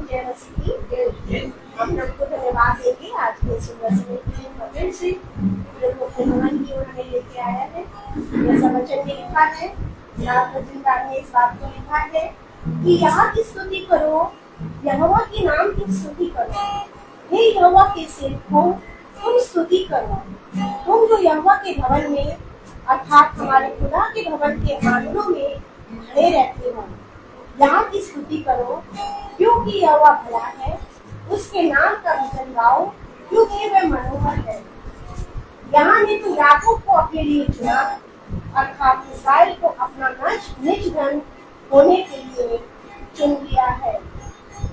जय मसीह। हम प्रभु को धन्यवाद देंगे आज के सुंदर समय के लिए। फिर से प्रभु अपने भवन की ओर हमें लेके आया है। जैसा वचन में लिखा है, वचनकार ने इस बात को लिखा है कि यहाँ की स्तुति करो, यहोवा के नाम की स्तुति करो। हे यहोवा के सेवकों, तुम स्तुति करो, तुम जो यहोवा के भवन में अर्थात हमारे खुदा के भवन के आंगनों में खड़े रहते हो। यहाँ की स्तुति करो क्योंकि यहोवा भला है, उसके नाम का भजन गाओ क्योंकि वह मनोहर है। यहाँ ने तो याकूब को अपने लिए चुना, अर्थात इस्राएल को अपना निज धन होने के लिए चुन लिया है।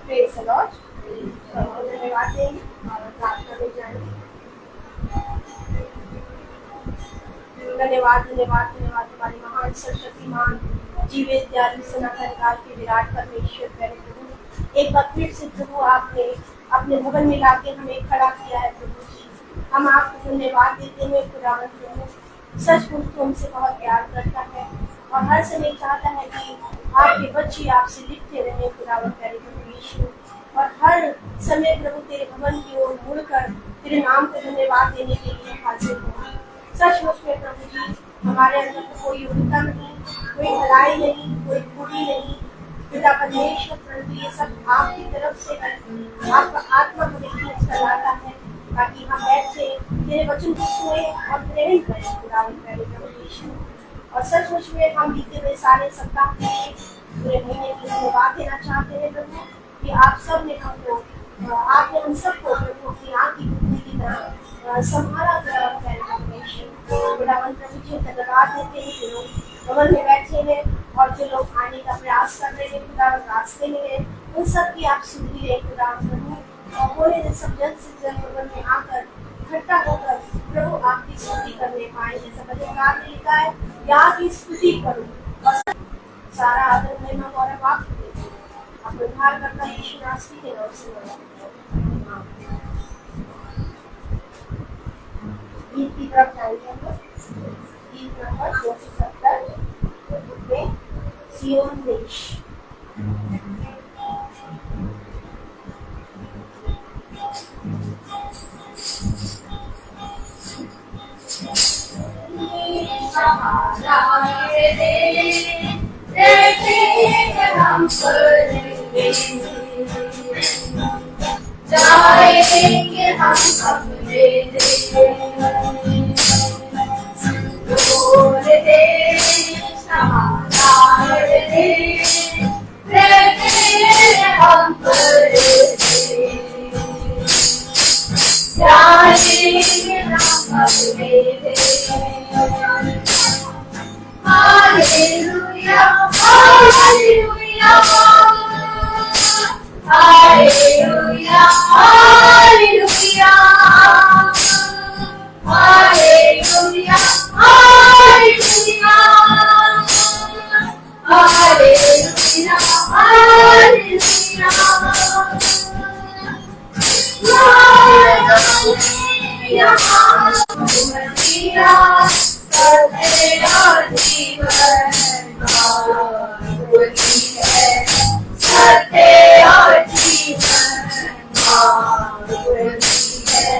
Praise the Lord. धन्यवाद देंगे और प्रार्थना में जाएंगे। धन्यवाद धन्यवाद धन्यवाद हमारे महान सर्वशक्तिमान जीवित दयालु सनातन काल के विराट परमेश्वर प्यारे प्रभु, एक बार फिर से प्रभु आपने अपने भवन में लाके हमें खड़ा किया है। प्रभु जी, हम आपको धन्यवाद देते हैं। खुदावंद प्रभु सचमुच तो हमसे बहुत प्यार करता है और हर समय चाहता है कि आपके बच्चे आपसे लिपटे रहे। खुदावंद प्यारे प्रभु यीशु, और हर समय प्रभु तेरे भवन की ओर मुड़कर तेरे नाम को धन्यवाद देने के लिए हाजिर हो। सचमुच में प्रभु जी, हमारे अंदर तो कोई योग्यता नहीं, कोई भलाई नहीं, कोई खूबी नहीं। पिता परमेश्वर प्रभु, ये सब आपकी तरफ से है। आपका आत्मा हमें खींच कर लाता है ताकि हम बैठे तेरे वचन को सुने और ग्रहण करें। खुदावंद प्यारे प्रभु यीशु, और सचमुच में हम बीते हुए सारे सप्ताह के पूरे महीने की धन्यवाद देना चाहते हैं प्रभु कि आप सब ने हमको, आपने हम सबको प्रभु अपनी आँख की बुद्धि की तरह संभाला। खुदावंद प्रभु जी, धन्यवाद देते हैं जो लोग भवन में बैठे हैं और जो लोग आने का प्रयास कर रहे हैं खुदावंद रास्ते में है, उन सब की आप सुधरी रहे खुदावंद प्रभु। और बोले सब जल्द से जल्द भवन में आकर इकट्ठा होकर प्रभु आपकी स्तुति करने पाए। जैसा वचनकार ने लिखा है, यहाँ की स्तुति करो और सारा आदर महिमा गौरव आपको देते हैं। आप उद्धार करता यीशु मसीह के नाम से गीत की तरफ जाएंगे हम लोग। गीत नंबर 270 में सियोन देश। जाएंगे हम अपने देश, हमारा देश, हम जाएंगे हम अपने देश। Hallelujah hallelujah hallelujah hallelujah hallelujah hallelujah hallelujah hallelujah सत्य और जीवन बोली है, सत्य और जीवन बोली है।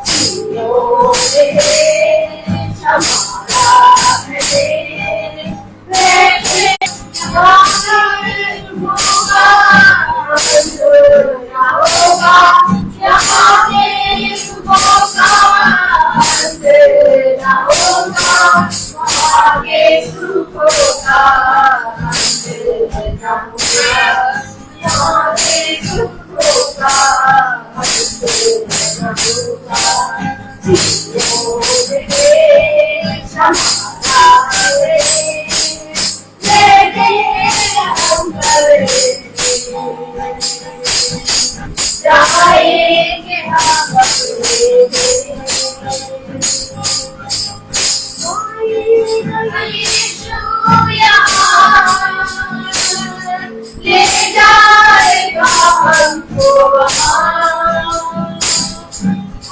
सियोन देश हमारा है, जाएंगे हम अपने ले जाएगा हमको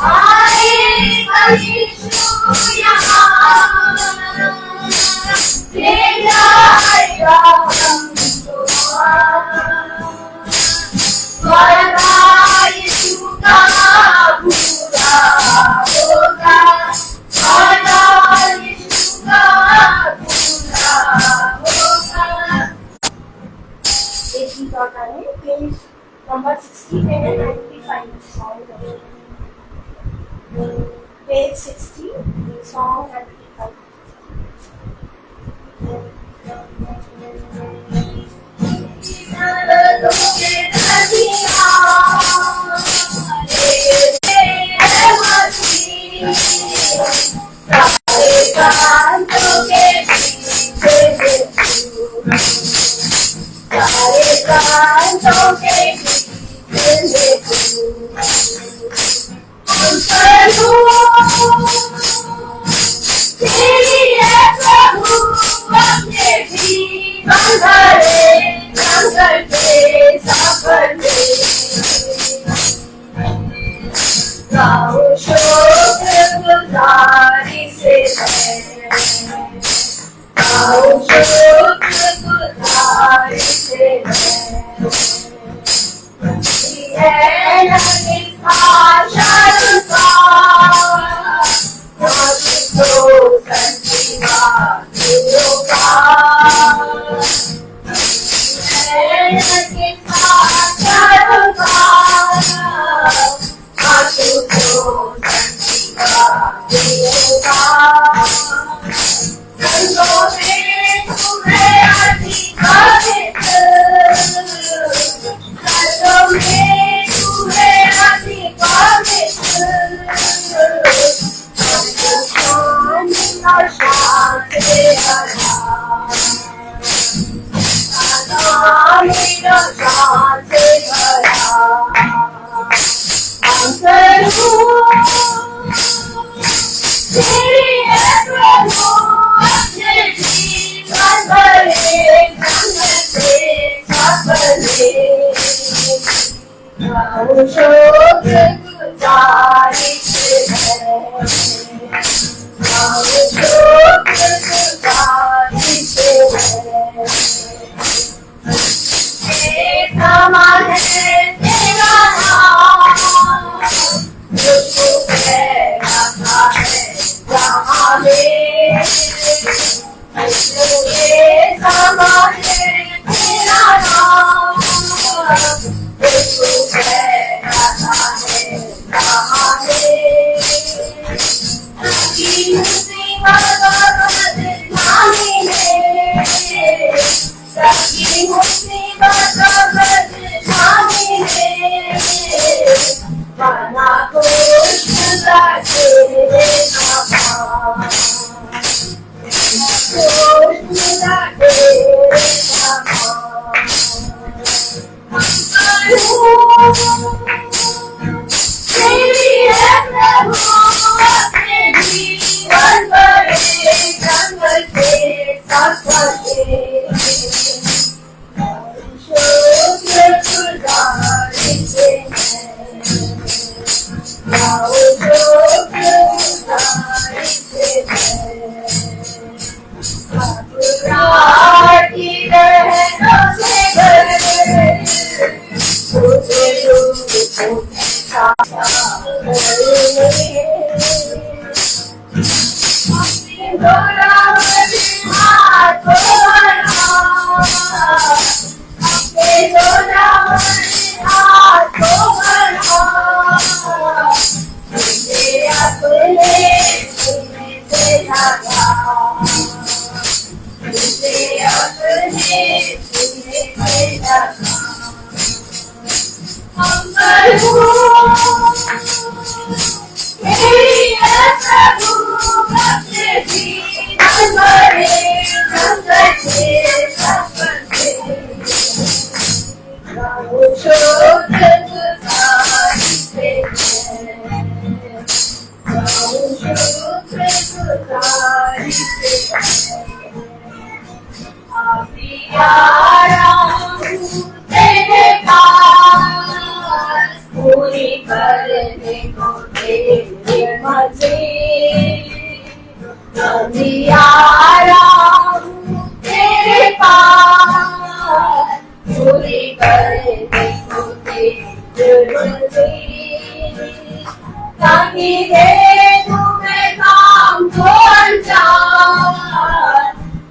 आएगा यीशु यहाँ please note down page number 60 पे है 95 सॉन्ग पेज 60 सॉन्ग 95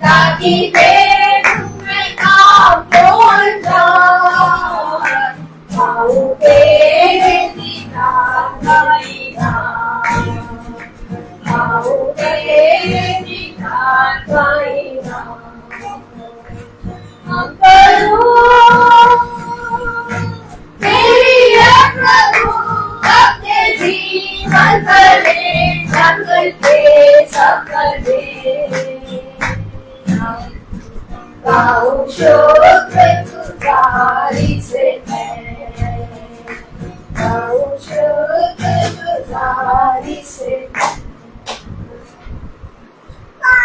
ताकि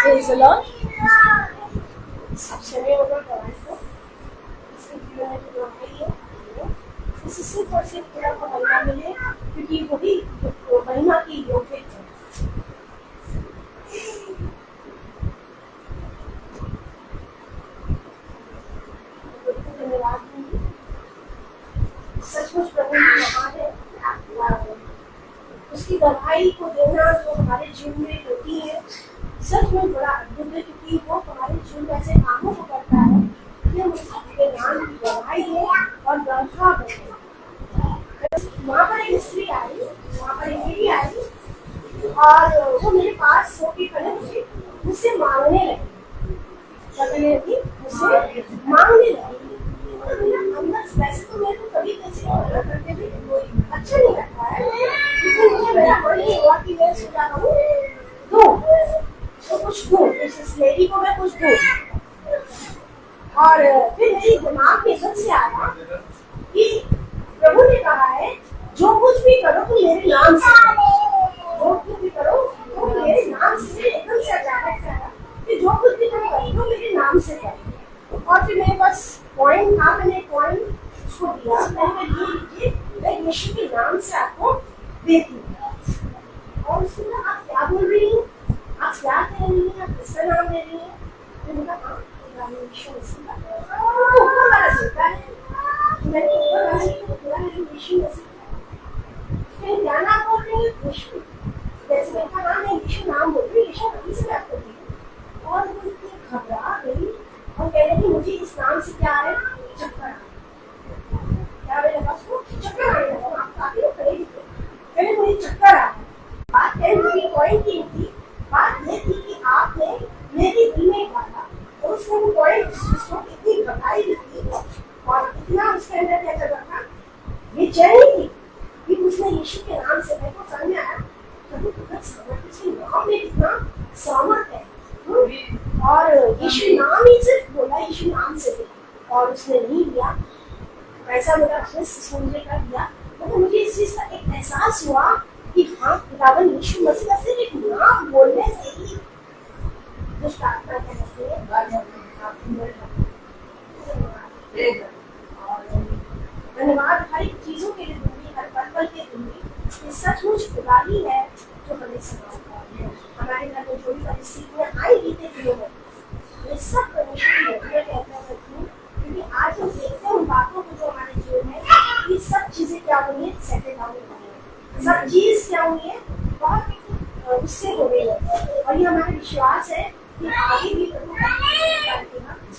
Praise the Lord. सब समय होगा गवाही को इसके जीवन में जो गवाही है इसे सिर्फ और सिर्फ पूरा को महिमा मिले क्योंकि वही महिमा की योग्य है। धन्यवाद दूंगी। सचमुच प्रभु की महान है, उसकी गवाही को देना जो हमारे जीवन में होती है सच में बड़ा अद्भुत है क्योंकि वो हमारे जीवन में ऐसे कामों को करता है कि हम उसके नाम की गवाही है और गवाह बने। वहाँ पर एक स्त्री आई, वहाँ पर एक लेडी आई और वो मेरे पास होके खड़े मुझसे मांगने लगी, मुझसे मांगने लगी। अंदर वैसे तो मेरे को कभी कैसे मना करते थे अच्छा नहीं लगता है, लेकिन मुझे मेरा मन नहीं हुआ कि मैं सोचा कहूँ तो कुछ दूँ इस लेडी को मैं कुछ दूँ। और फिर मेरे दिमाग में सबसे आया कि प्रभु ने कहा है जो कुछ भी करो तुम मेरे नाम से, जो कुछ भी करो तो मेरे नाम से। एकदम से अचानक आया कि जो कुछ भी तुम करो मेरे नाम से करो। और फिर मेरे पास पॉइंट था, मैंने पॉइंट उसको दिया, मैंने ये लीजिए मैं यीशु के नाम से आपको देती हूँ। और उसने कहा आप क्या बोल रही हैं, आप क्या कह रही हैं, आप किसका नाम ले रही हैं? मैंने कहा हाँ यीशु मसीह का। ऊपर वाला सुनता है, मैंने ऊपर वाला नहीं पूरा यीशु मसीह का। फिर क्या नाम बोल रही है? यीशु। जैसे मैंने कहा हाँ मैं यीशु नाम बोल रही हूँ, यीशु मसीह से बात कर रही हूँ। और वो इतनी घबरा गई और कह रही मुझे इस नाम से क्या है चक्कर क्या मेरे पास को चक्कर आने लगा। आप काफी लोग खड़े थे, मैंने मुझे चक्कर आ बात कहने की पॉइंट की थी। बात ये थी कि आपने मेरे दिल में डाला और उसने वो पॉइंट उसको इतनी बताई थी और इतना उसके अंदर क्या चल रहा था, ये चैनी थी कि उसने यीशु के नाम से मेरे को समझ में आया कभी कितना सामर्थ, उसके नाम में कितना सामर्थ है। और यीशु नाम ही सिर्फ बोला, यीशु नाम से और उसने नहीं लिया वैसा मेरा अपने सुनने का दिया। तो मुझे इस चीज का एक एहसास हुआ कि हाँ खुदावन यीशु मसीह का सिर्फ एक नाम बोलने से ही दुष्ट आत्मा क्या करती है धन्यवाद हर एक चीजों के लिए दूंगी, हर पल पल के दूंगी। ये सचमुच खुदा ही है जो हमें संभालता है। हमारे घर में जो भी परिस्थितियां आई बीते दिनों में ये सब परमेश्वर की कहता है क्योंकि आज हम देखते हैं उन बातों को जो हमारे जीवन में ये सब चीजें क्या हुई है सेटल डाउन हुई है, सब चीज क्या हुई है बहुत उससे हो गई है। और ये हमारा विश्वास है कि आगे भी प्रभु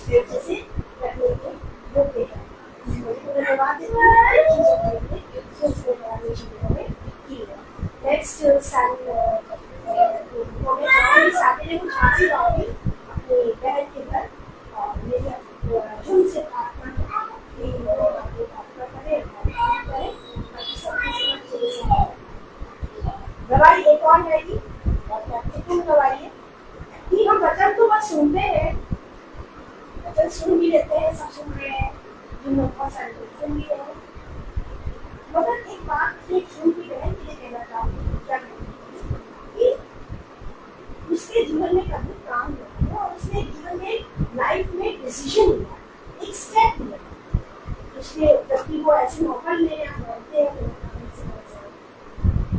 जैसे रखने के योग्य है। धन्यवाद देते हैं हर चीजों के लिए जो उसने हमें की है। नेक्स्ट सैटरडे को झांसी जाऊंगी अपनी बहन के घर और मेरी जुन से प्रार्थना करें। दवाई एक और है कि दवाई है कि हम वचन तो बस सुनते हैं, वचन सुन भी लेते हैं, सब सुन रहे हैं, जिन बहुत सारे लोग सुन भी रहे हैं, मगर एक बात एक सुन की बहन के लिए कहना चाहूँगी क्या कि उसके जीवन में कभी काम नहीं और उसने जीवन में लाइफ में डिसीजन लिया, एक स्टेप लिया। उसने जबकि वो ऐसे मौका लेने आते हैं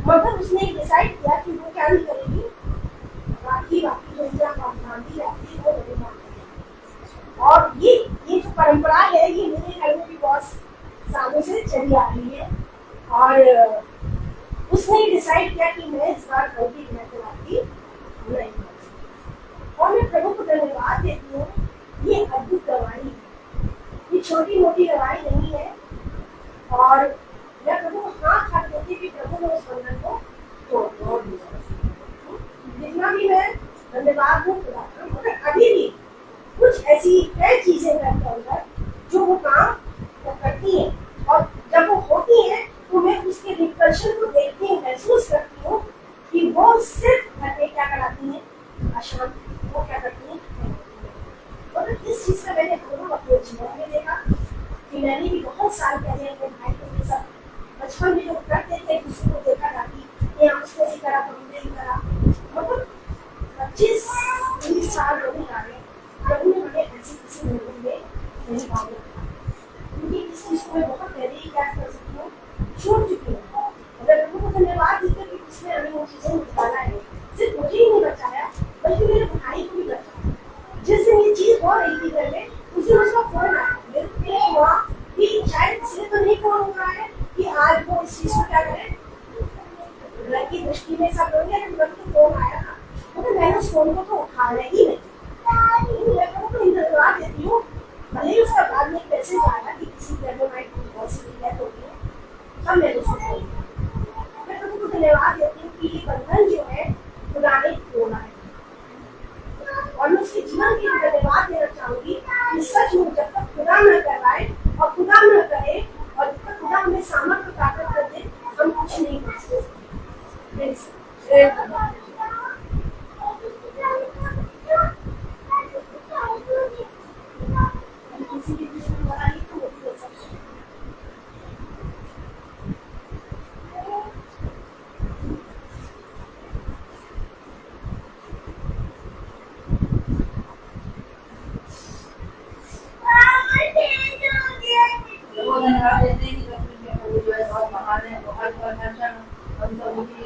मगर उसने डिसाइड किया कि वो क्या नहीं करेगी, बाकी जो इंडिया गांधी रहती है वो नहीं मानेगी। और ये जो परंपरा है ये मेरे घर में भी बहुत सालों से चली आ रही है। और उसने डिसाइड किया कि मैं इस बार गलती नहीं और मैं प्रभु को धन्यवाद देती हूँ। ये अद्भुत दवाई है कि छोटी मोटी लड़ाई नहीं है। और मैं प्रभु को हाथ हाथ देती कि प्रभु ने उस बंधन को तोड़ दिया। जितना भी मैं धन्यवाद हूँ खुदा का, मगर अभी भी कुछ ऐसी कई चीजें करते अंदर जो वो काम वो करती हैं, और जब वो होती हैं तो मैं उसके रिपल्शन को देखती हूँ, महसूस करती हूँ कि वो सिर्फ घर में क्या कराती हैं, अशांत। वो क्या करती हैं, और इस चीज का मैंने दोनों अपने जीवन में देखा कि मैंने भी बहुत साल पहले अपने भाई के साथ बचपन में जो करते थे किसी को देखा जाती ये उसको नहीं करा, हमने नहीं करा, मतलब 25-30 साल हो गए आ गए, प्रभु ने हमें ऐसी किसी मंदिर में नहीं डाल रखा, क्योंकि इस चीज को मैं बहुत पहले ही क्या कर सकती हूँ, छोड़ चुकी हूँ। अगर प्रभु को धन्यवाद देते कि उसने हमें वो चीजें निकाला है, सिर्फ मुझे ही नहीं बचाया बल्कि मेरे भाई को भी बचाया। जिस दिन ये चीज हो रही थी घर में, उस दिन उसका फोन आया, मेरे को हुआ कि शायद इसलिए तो नहीं फोन हो रहा है कि आज वो इस चीज को क्या करे, लड़की दृष्टि में सब लोग तो फोन आया था, मगर मैंने उस फोन को तो उठाया ही नहीं। मैं प्रभु को धन्यवाद देती हूँ, भले ही उसका बाद में मैसेज आया कि किसी डेवलपमेंट पॉसिबल डेथ हो गई है, तब मैंने उसको फोन किया। मैं प्रभु को धन्यवाद देती हूँ कि ये बंधन जो है खुदा ने तोड़ा है, और मैं उसके जीवन के लिए धन्यवाद देना चाहूंगी कि सच में जब तक खुदा न कराए और खुदा न करे और जब तक खुदा हमें सामर्थ्य प्राप्त कर दे, हम कुछ नहीं कर सकते। किसी भी दूसरे द्वारा ही तो नहीं हो सकते। धन्यवाद देते हैं कि प्रभु जो है बहुत महान है, बहुत हमेशा हम सभी की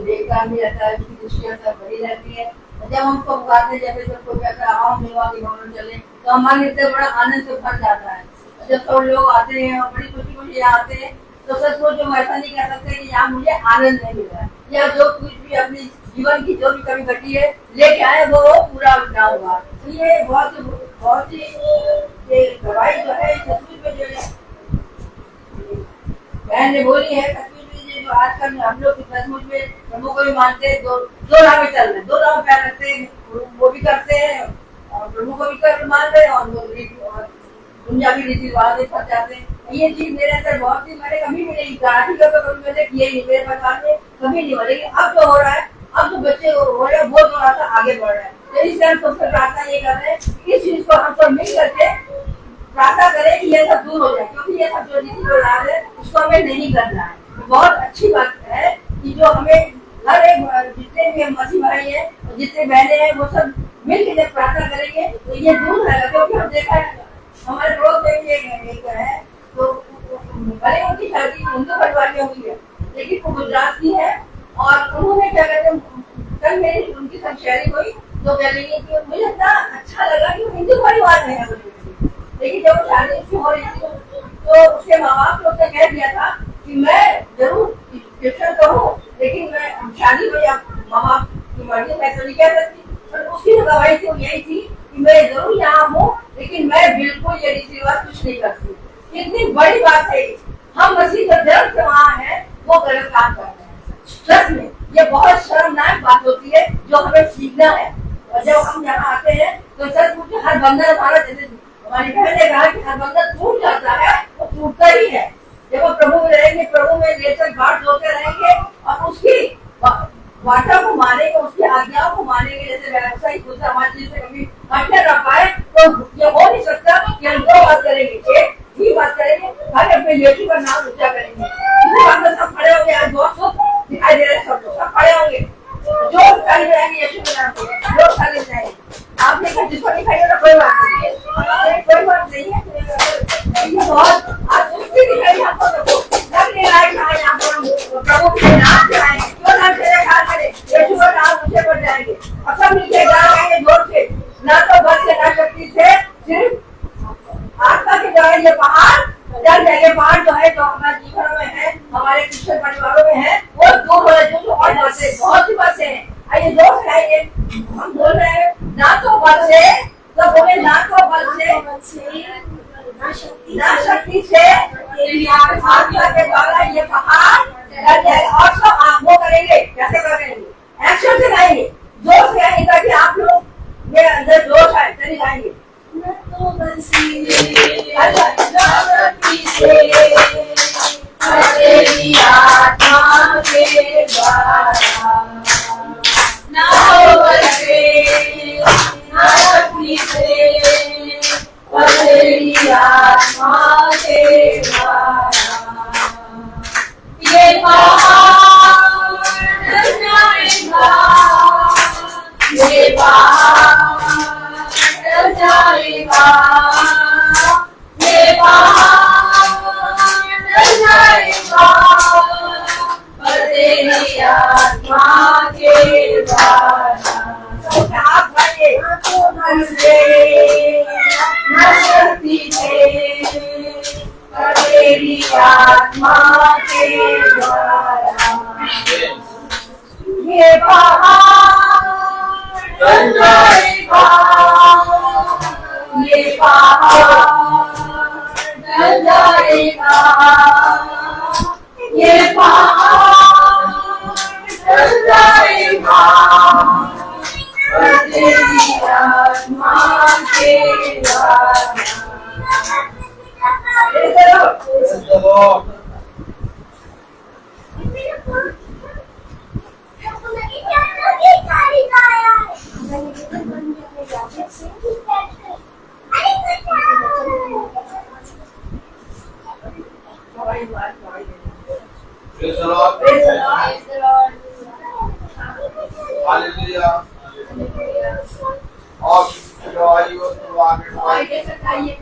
देखभाल भी रहता है, उसकी दृष्टि बड़ी रहती है। जब हम उसको पुकारते, जैसे जब कोई कहता है आओ मेवा के भवन चले, तो हमारे लिए बड़ा आनंद से भर जाता है। जब सब लोग आते हैं और बड़ी खुशी खुशी यहाँ आते हैं, तो सच को जो ऐसा नहीं कह सकते कि यहाँ मुझे आनंद नहीं मिल रहा है, या जो कुछ भी अपनी जीवन की जो भी कमी घटी है लेके आए वो पूरा ना हुआ। तो ये बहुत ही दवाई जो है तस्वीर में जो है बहन ने बोली है, तस्वीर में जो आजकल हम लोग सचमुच में प्रभु को भी मानते हैं, दो राह में चल रहे, दो राह पैर रखते हैं, वो भी करते हैं और प्रभु को भी कर मान रहे हैं, और वो दुनिया की रीति रिवाज फंस जाते हैं। ये चीज मेरे अंदर बहुत ही, मैंने कभी भी नहीं गारंटी का कभी मैंने किया ही मेरे परिवार में कभी नहीं हुआ, लेकिन अब जो हो रहा है, अब जो बच्चे हो रहे हैं वो थोड़ा सा आगे बढ़ रहे हैं। तो इस टाइम सबसे प्रार्थना ये कर रहे हैं कि इस चीज को हम सब मिल करके प्रार्थना करें कि ये सब दूर हो जाए, क्योंकि ये सब जो रीति रिवाज है उसको हमें नहीं करना है। बहुत अच्छी बात है कि जो हमें हर एक जितने भी मसीह भाई है जितने बहने हैं वो सब मिल के जब प्रार्थना करेंगे तो ये दूर रहेगा। क्योंकि हम देखा है हमारे पड़ोस में भी एक है, तो भले उनकी शादी हिंदू परिवार में हुई है लेकिन वो गुजरात की है, और उन्होंने क्या कहते हैं, कल मेरी उनकी सब शेयरिंग हुई तो कह रही है कि मुझे इतना अच्छा लगा कि वो हिंदू परिवार में है, लेकिन जब वो शादी उसकी हो रही थी तो उसके माँ बाप ने उसने कह दिया था कि मैं जरूर क्रिश्चियन तो हूँ, लेकिन मैं शादी में माँ बाप की मर्जी मैं तो नहीं कह सकती। पर उसकी जो गवाही थी वो यही थी कि मैं जरूर यहाँ हूँ, लेकिन मैं बिल्कुल ये रीति रिवाज कुछ नहीं करती। कितनी बड़ी बात है, हम मसीह का जन्म से वहाँ है, वो गलत काम कर रहे हैं। सच में ये बहुत शर्मनाक बात होती है जो हमें सीखना है। और जब हम यहाँ आते हैं तो सच मुझे हर बंधन हमारा, जैसे हमारी बहन ने कहा कि हर बंधन टूट जाता है, वो टूटता ही है। जब हम प्रभु में रहेंगे, प्रभु में लेकर बाट होते रहेंगे और उसकी वार्ता को मानेंगे, उसकी आज्ञाओं को मानेंगे, जैसे व्यवसायी दूसरा हमारे चीज से कभी हट न रह पाए तो ये हो नहीं सकता कि हम दो बात करेंगे, एक ही बात करेंगे, हर अपने यीशु का नाम ऊंचा करेंगे। इसी बात में सब खड़े होंगे, आज बहुत दिखाई दे रहे हैं, सब खड़े होंगे, जो खाली जाएंगे यीशु के नाम पे, लोग खाली जाएंगे। आपने कहा जिसको नहीं खाई ना कोई बात नहीं है, कोई बात नहीं है, बहुत आज उसकी दिखाई आपको लग नहीं रहा है कि यहाँ पर प्रभु के नाम से आएंगे, क्यों नाम से खा करे, यीशु का नाम ऊंचे बढ़ जाएंगे और सब नीचे गा जाएंगे जोर से, ना तो बल से ना शक्ति से, सिर्फ आत्मा के द्वारा। ये पहाड़ डर जाएंगे, पहाड़ जो है जो हमारे जीवन में है, हमारे क्रिश्चियन परिवारों में है, वो दूर हो रहे जो और बातें बहुत सी बातें हैं। आइए जोर से आइए, हम बोल रहे हैं ना तो बल से तो बोले ना तो बल से ना शक्ति से तेरी आत्मा के द्वारा ये पहाड़ ढल जाए। और सब आप वो करेंगे, कैसे करेंगे? एक्शन से गाएंगे, जोश से गाएंगे, ताकि आप लोग मेरे अंदर जोश है, चले जाएंगे। तेरी आत्मा के द्वारा ना बल से ना शक्ति से, तेरी आत्मा के द्वारा ये पहाड़ ढल जाएगा, ये पहाड़ ढल जाएगा, ये पहाड़ ढल जाएगा, पर तेरी आत्मा के द्वारा। आप भाई ना शक्ति से, पर तेरी आत्मा के द्वारा ये पहाड़ ढल जाएगा, ये पहाड़ ढल जाएगा, ये पहाड़ ढल जाएगा, पर तेरी आत्मा के द्वारा। Praise the Lord. Praise the Lord. Hallelujah. और जो आई हो तो आगे बढ़ाइए।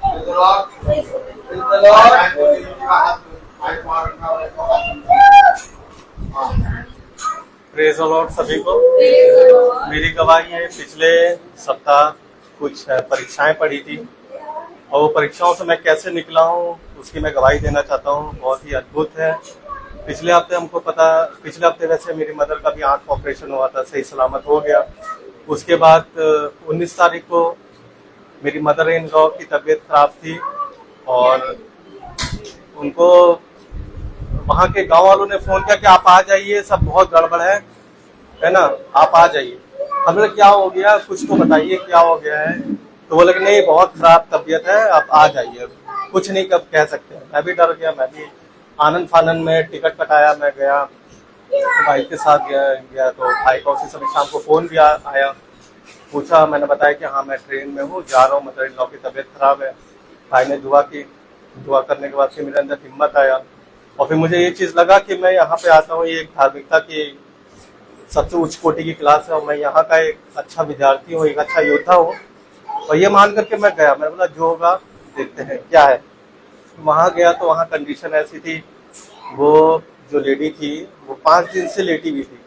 Praise the Lord. Praise the Lord. Praise the Lord सभी को। मेरी गवाही है, पिछले सप्ताह कुछ परीक्षाएं पढ़ी थी और वो परीक्षाओं से मैं कैसे निकला हूँ उसकी मैं गवाही देना चाहता हूँ। बहुत ही अद्भुत है। पिछले हफ्ते वैसे मेरी मदर का भी आंख ऑपरेशन हुआ था, सही सलामत हो गया। उसके बाद 19 तारीख को मेरी मदर इन लॉ की तबीयत खराब थी और उनको वहाँ के गांव वालों ने फोन किया कि आप आ जाइए, सब बहुत गड़बड़ है ना, आप आ जाइए। हमने क्या हो गया, कुछ तो बताइए क्या हो गया है। तो बोले कि नहीं बहुत खराब तबीयत है, आप आ जाइए, कुछ नहीं कब कह सकते। मैं भी डर गया, मैं भी आनंद फानन में टिकट कटाया, मैं गया भाई के साथ गया तो भाई का उसी समय शाम को फोन भी आया, पूछा, मैंने बताया कि हाँ मैं ट्रेन में हूँ, जा रहा हूँ, मदर इन लॉ की तबीयत खराब है। भाई ने दुआ की, दुआ करने के बाद फिर मेरे अंदर हिम्मत आया और फिर मुझे ये चीज़ लगा कि मैं यहाँ पे आता हूँ, ये एक धार्मिकता की सबसे उच्च कोटि की क्लास है और मैं यहाँ का एक अच्छा विद्यार्थी हूँ, एक अच्छा योद्धा हूँ। और ये मान करके मैं गया, मैंने बोला जो होगा देखते हैं क्या है। वहाँ गया तो वहाँ कंडीशन ऐसी थी, वो जो लेडी थी वो 5 दिन से लेटी हुई थी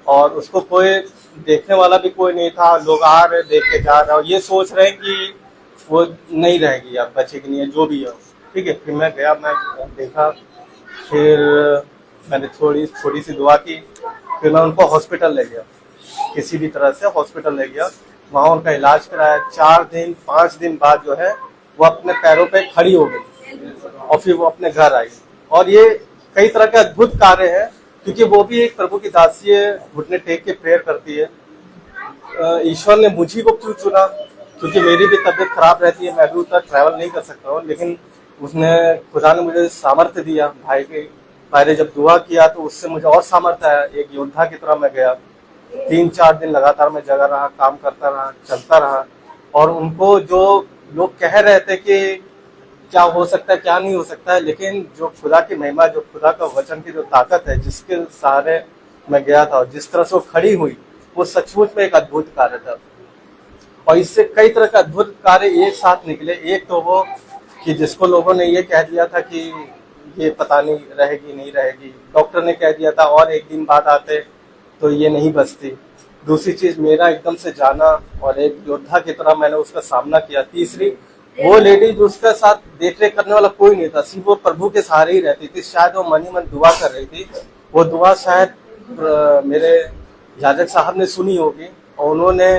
और उसको कोई देखने वाला भी कोई नहीं था। लोग आ रहे, देख के जा रहे और ये सोच रहे हैं कि वो नहीं रहेगी, अब बचेगी नहीं है, जो भी है। ठीक है, फिर मैं गया, मैं देखा, फिर मैंने थोड़ी सी दुआ की, फिर मैं उनको हॉस्पिटल ले गया, किसी भी तरह से हॉस्पिटल ले गया। वहाँ उनका इलाज कराया। 5 दिन बाद जो है वो अपने पैरों पे खड़ी हो गई और फिर वो अपने घर आई। और ये कई तरह के अद्भुत कार्य हैं क्योंकि वो भी एक प्रभु की दासी है, घुटने टेक के प्रेयर करती है। ईश्वर ने मुझी को क्यों चुना, क्योंकि मेरी भी तबीयत खराब रहती है, मैं भी उतना ट्रैवल नहीं कर सकता हूँ, लेकिन खुदा ने मुझे सामर्थ्य दिया। भाई ने जब दुआ किया तो उससे मुझे और सामर्थ्य आया, एक योद्धा की तरह मैं गया। 3-4 दिन लगातार मैं जगा रहा, काम करता रहा, चलता रहा। और उनको जो लोग कह रहे थे कि क्या हो सकता है क्या नहीं हो सकता है, लेकिन जो खुदा की महिमा, जो खुदा का वचन की जो ताकत है, जिसके सहारे मैं गया था और जिस तरह से वो खड़ी हुई, वो सचमुच में एक अद्भुत कार्य था। और इससे कई तरह के अद्भुत कार्य एक साथ निकले। एक तो वो कि जिसको लोगों ने ये कह दिया था कि ये पता नहीं रहेगी नहीं रहेगी, डॉक्टर ने कह दिया था और 1 दिन बाद आते तो ये नहीं बचती। दूसरी चीज मेरा एकदम से जाना और एक योद्धा की तरह मैंने उसका सामना किया। तीसरी, वो लेडी जो उसके साथ देख रेख करने वाला कोई नहीं था, सिर्फ वो प्रभु के सहारे ही रहती थी। शायद वो मन ही मन दुआ कर रही थी, वो दुआ शायद मेरे याजक साहब ने सुनी होगी और उन्होंने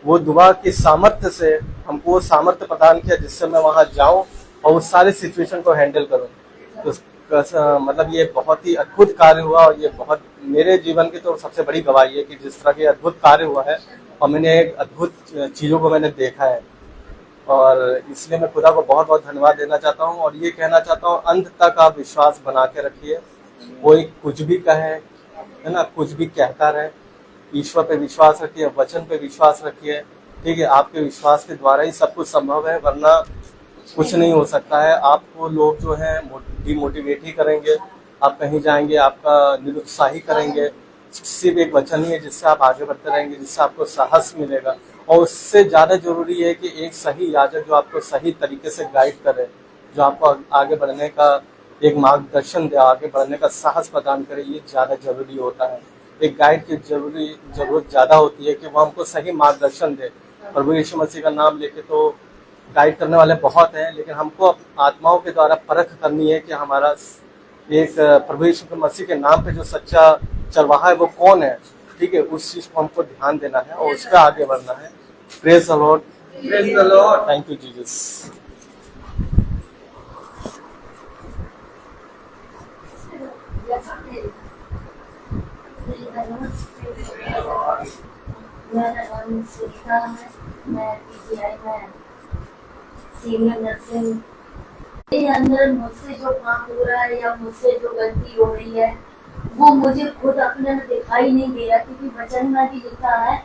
वो दुआ की सामर्थ्य से हमको वो सामर्थ्य प्रदान किया जिससे मैं वहाँ जाऊँ और उस सारे सिचुएशन को हैंडल करूँ। तो मतलब ये बहुत ही अद्भुत कार्य हुआ और ये बहुत मेरे जीवन की तो सबसे बड़ी गवाही है कि जिस तरह के अद्भुत कार्य हुआ है और मैंने एक अद्भुत चीज़ों को मैंने देखा है। और इसलिए मैं खुदा को बहुत बहुत धन्यवाद देना चाहता हूँ और ये कहना चाहता हूँ अंत तक आप विश्वास बना के रखिए। कोई कुछ भी कहे, है ना, कुछ भी कहता रहे, ईश्वर पे विश्वास रखिए, वचन पे विश्वास रखिए। ठीक है, आपके विश्वास के द्वारा ही सब कुछ संभव है, वरना कुछ नहीं हो सकता है। आपको लोग जो है डिमोटिवेट ही करेंगे, आप कहीं जाएंगे आपका निरुत्साही करेंगे। सिर्फ एक वचन ही है जिससे आप आगे बढ़ते रहेंगे, जिससे आपको साहस मिलेगा। और उससे ज़्यादा जरूरी है कि एक सही याजक जो आपको सही तरीके से गाइड करे, जो आपको आगे बढ़ने का एक मार्गदर्शन दे, आगे बढ़ने का साहस प्रदान करे, ये ज़्यादा जरूरी होता है। एक गाइड की जरूरत ज़्यादा होती है कि वो हमको सही मार्गदर्शन दे। प्रभु यीशु मसीह का नाम लेके तो गाइड करने वाले बहुत हैं, लेकिन हमको आत्माओं के द्वारा परख करनी है कि हमारा एक प्रभु यीशु मसीह के नाम पे जो सच्चा चरवाहा है वो कौन है। ठीक है, उस चीज को हमको ध्यान देना है और उस पर आगे बढ़ना है। Praise the Lord, praise the Lord. Thank you Jesus. मेरा नाम सुनीता है, मैं पीजीआई में सीनियर नर्सिंग। मेरे अंदर मुझसे जो काम हो रहा है या मुझसे जो गलती हो रही है वो मुझे खुद अपने में दिखाई नहीं दे रहा, क्योंकि वचन में भी लिखा है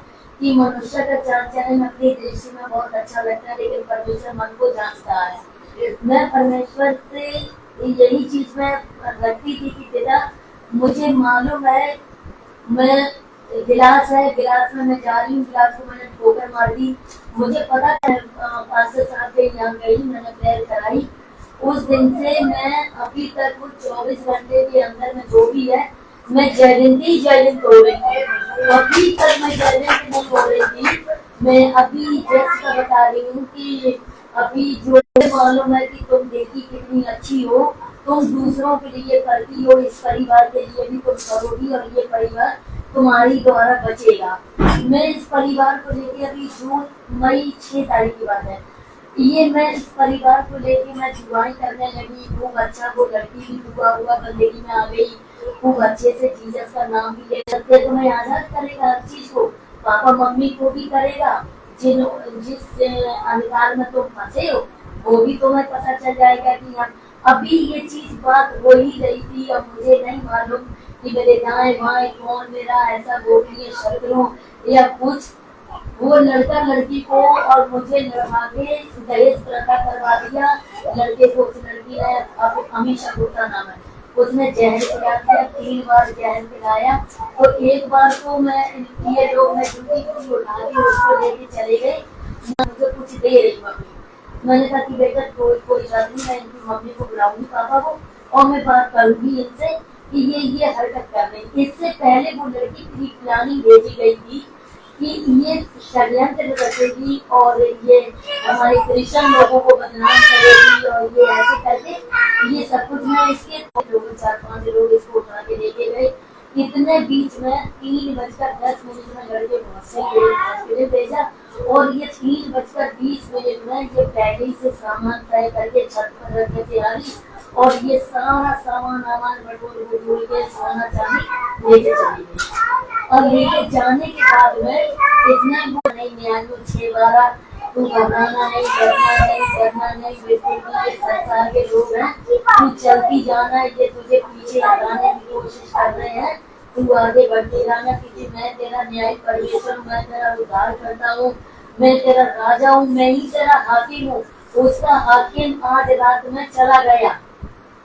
कि मनुष्य का चाल चलन अपनी दृष्टि में बहुत अच्छा लगता है, लेकिन परमेश्वर मन को जांचता है। मैं परमेश्वर से यही चीज में रखती थी कि बेटा मुझे मालूम है, मैं गिलास में मैं जा रही हूँ, गिलास को मैंने ठोकर मार दी, मुझे पता है। 5 साल के यहाँ गई, मैंने प्रेयर कराई, उस दिन से मैं अभी तक वो 24 घंटे के अंदर में जो भी है मैं जयंती हो रही हूँ। अभी तक मैं जयंती नहीं हो रही थी। मैं अभी जैसा बता रही हूँ कि अभी जो मालूम है कि तुम देखी कितनी अच्छी हो, तुम दूसरों के लिए करती हो, इस परिवार के लिए भी तुम करोगी और ये परिवार तुम्हारी द्वारा बचेगा। मैं इस परिवार को लेके अभी मई 6 तारीख की बात है, ये मैं इस परिवार को लेके मैं दुआएं करने लगी। खूब अच्छा, वो लड़की भी हुआ बंदेगी में आ गई, खूब अच्छे से जीसस का नाम भी ले सकते। तो मैं आजाद करेगा हर चीज को, पापा मम्मी को भी करेगा। जिस अंधकार में तुम फंसे हो वो भी तुम्हें पता चल जाएगा कि हम अभी ये चीज बात हो ही रही थी। और मुझे नहीं मालूम कि मेरे दाएं बाएं कौन मेरा ऐसा गोपनीय शत्रु या कुछ, वो लड़का लड़की को और मुझे लड़वा के दहेज प्रथा करवा दिया। लड़के को उस लड़की ने, अब हमेशा गुप्ता नाम है, उसने जहर पिला दिया, 3 बार जहर पिलाया। और एक बार तो मैं ये लोग मैं ड्यूटी की उठा के उसको लेके चले गए, मुझे कुछ दे रही मम्मी। मैंने कहा कि बेटा कोई बात नहीं, मैं इनकी मम्मी को बुलाऊंगी पापा को और मैं बात करूंगी इनसे कि ये हरकत कर रही। इससे पहले वो लड़की प्री प्लानिंग भेजी गई थी कि ये षड्यंत्र रचेगी और ये हमारे क्रिश्चियन लोगों को बदनाम करेगी और ये ऐसे करके ये सब कुछ। मैं इसके लोग 4-5 लोग इसको उठा के लेके गए। इतने बीच में 3:10 में लड़के हॉस्पिटल भेजा और ये 3:20 में ये पहले ही से सामान तय करके छत पर रखने से आ रही और ये सारा सामान बटोर के सोना चांदी लेके चली गई। और लेके जाने के बाद में इतना नहीं न्याय 6-12 तू घबराना नहीं, बिल्कुल नहीं, संसार के लोग हैं, तू चलती जाना, ये तुझे पीछे हटाने की कोशिश कर रहे हैं, तू आगे बढ़ते जाना, क्योंकि मैं तेरा न्याय परमेश्वर, मैं तेरा उद्धार करता हूँ, मैं तेरा राजा हूँ, मैं ही तेरा हाकिम हूँ। उसका हाकिम आज रात में चला गया।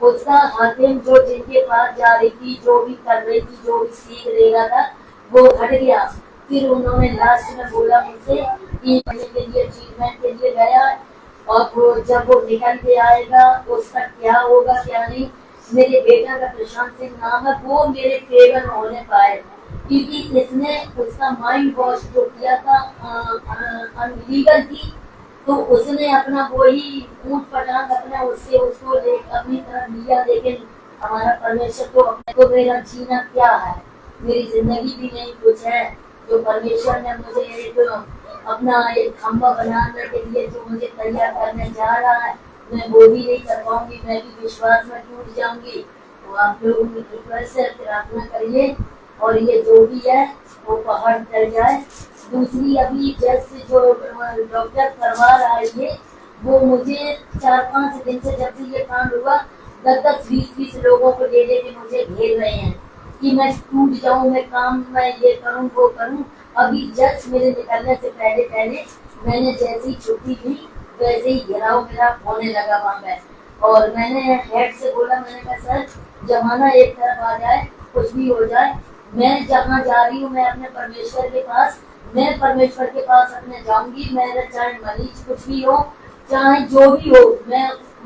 उसका हाकिम जो जिनके पास जा रही थी, जो भी कर रही थी, जो भी सीख ले रहा था, वो हट गया। फिर उन्होंने लास्ट में बोला मुझसे कि के लिए ट्रीटमेंट के लिए गया और जब वो निकल के आएगा उसका क्या होगा क्या नहीं। मेरे बेटा का प्रशांत सिंह नाम है, वो मेरे फेवर होने पाए क्योंकि इसने उसका माइंड वॉश जो किया था अनलीगल थी, तो उसने अपना वही ऊँट पटांग अपना उससे उसको अपनी तरफ लिया। लेकिन हमारा परमेश्वर को अपने को मेरा जीना क्या है, मेरी जिंदगी भी नहीं कुछ है जो परमेश्वर ने मुझे एक अपना एक खंभा बनाने के लिए जो मुझे तैयार करने जा रहा है, मैं वो भी नहीं कर पाऊंगी, मैं भी विश्वास में टूट जाऊंगी। तो आप लोग रिक्वेस्ट से प्रार्थना करिए और ये जो भी है वो पहाड़ चल जाए। दूसरी अभी जस्ट जो डॉक्टर करवा रहा है ये, वो मुझे 4-5 दिन से जब से ये कांड हुआ 10-20 लोगों को ले लेके मुझे घेर रहे हैं कि मैं टूट जाऊं, मैं काम में ये करूं वो करूं। अभी जस्ट मेरे निकलने से पहले मैंने जैसी छुट्टी ली वैसे ही घेराव मेरा होने लगा वहाँ पे। और मैंने हेड से बोला, मैंने कहा सर जमाना एक तरफ आ जाए, कुछ भी हो जाए, मैं जहाँ जा रही हूँ मैं अपने परमेश्वर के पास, मैं परमेश्वर के पास अपने जाऊंगी। मेरा चाहे मरीज कुछ भी हो, चाहे जो भी हो,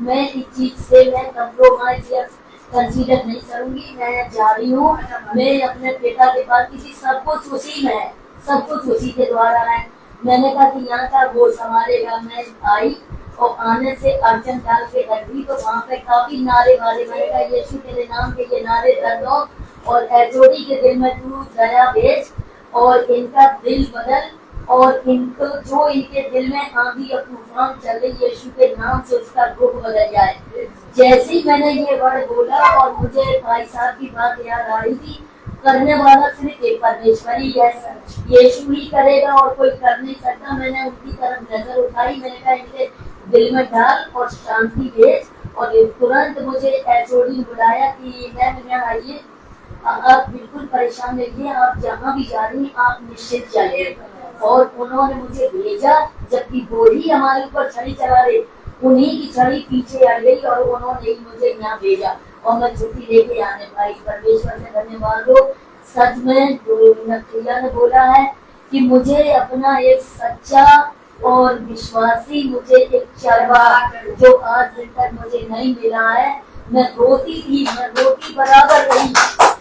मैं इस चीज से मैं कंप्रोमाइज या कंसीडर नहीं करूंगी। मैं जा रही हूँ, मैं अपने पिता के पास, किसी सब कुछ उसी में है, सब कुछ उसी के द्वारा है। मैंने कहा कि यहाँ का वो संभालेगा। मैं आई और आने से अर्चन डाल के रख दी, तो वहाँ पे काफी नारे वाले, मैंने कहा यीशु तेरे नाम के ये नारे कर दो और एचओडी के दिल में तू दया भेज और इनका दिल बदल, और इनको जो इनके दिल में आंधी और तूफान चल रही, यीशु के नाम से उसका रुख बदल जाए। जैसे ही मैंने ये वर्ड बोला और मुझे भाई साहब की बात याद आई थी, करने वाला सिर्फ एक परमेश्वर ही है, यीशु ही करेगा और कोई कर नहीं सकता। मैंने उनकी तरफ नजर उठाई, मैंने कहा इनके दिल में डाल और शांति भेज। और तुरंत मुझे एचओडी ने बुलाया कि मैम यहाँ आइए, आप बिल्कुल परेशान रहिए, आप जहाँ भी जा रही हैं आप निश्चित चलिए। और उन्होंने मुझे भेजा, जबकि वो ही हमारे ऊपर छड़ी चला रहे, उन्हीं की छड़ी पीछे आ गई और उन्होंने ही मुझे यहाँ भेजा और मैं छुट्टी लेके आने पाई। परमेश्वर से धन्यवाद हो। सच में जो नक्रिया ने बोला है कि मुझे अपना एक सच्चा और विश्वासी, मुझे एक चरवाहा जो आज दिन तक मुझे नहीं मिला है। मैं रोती थी, मैं रोती बराबर रही,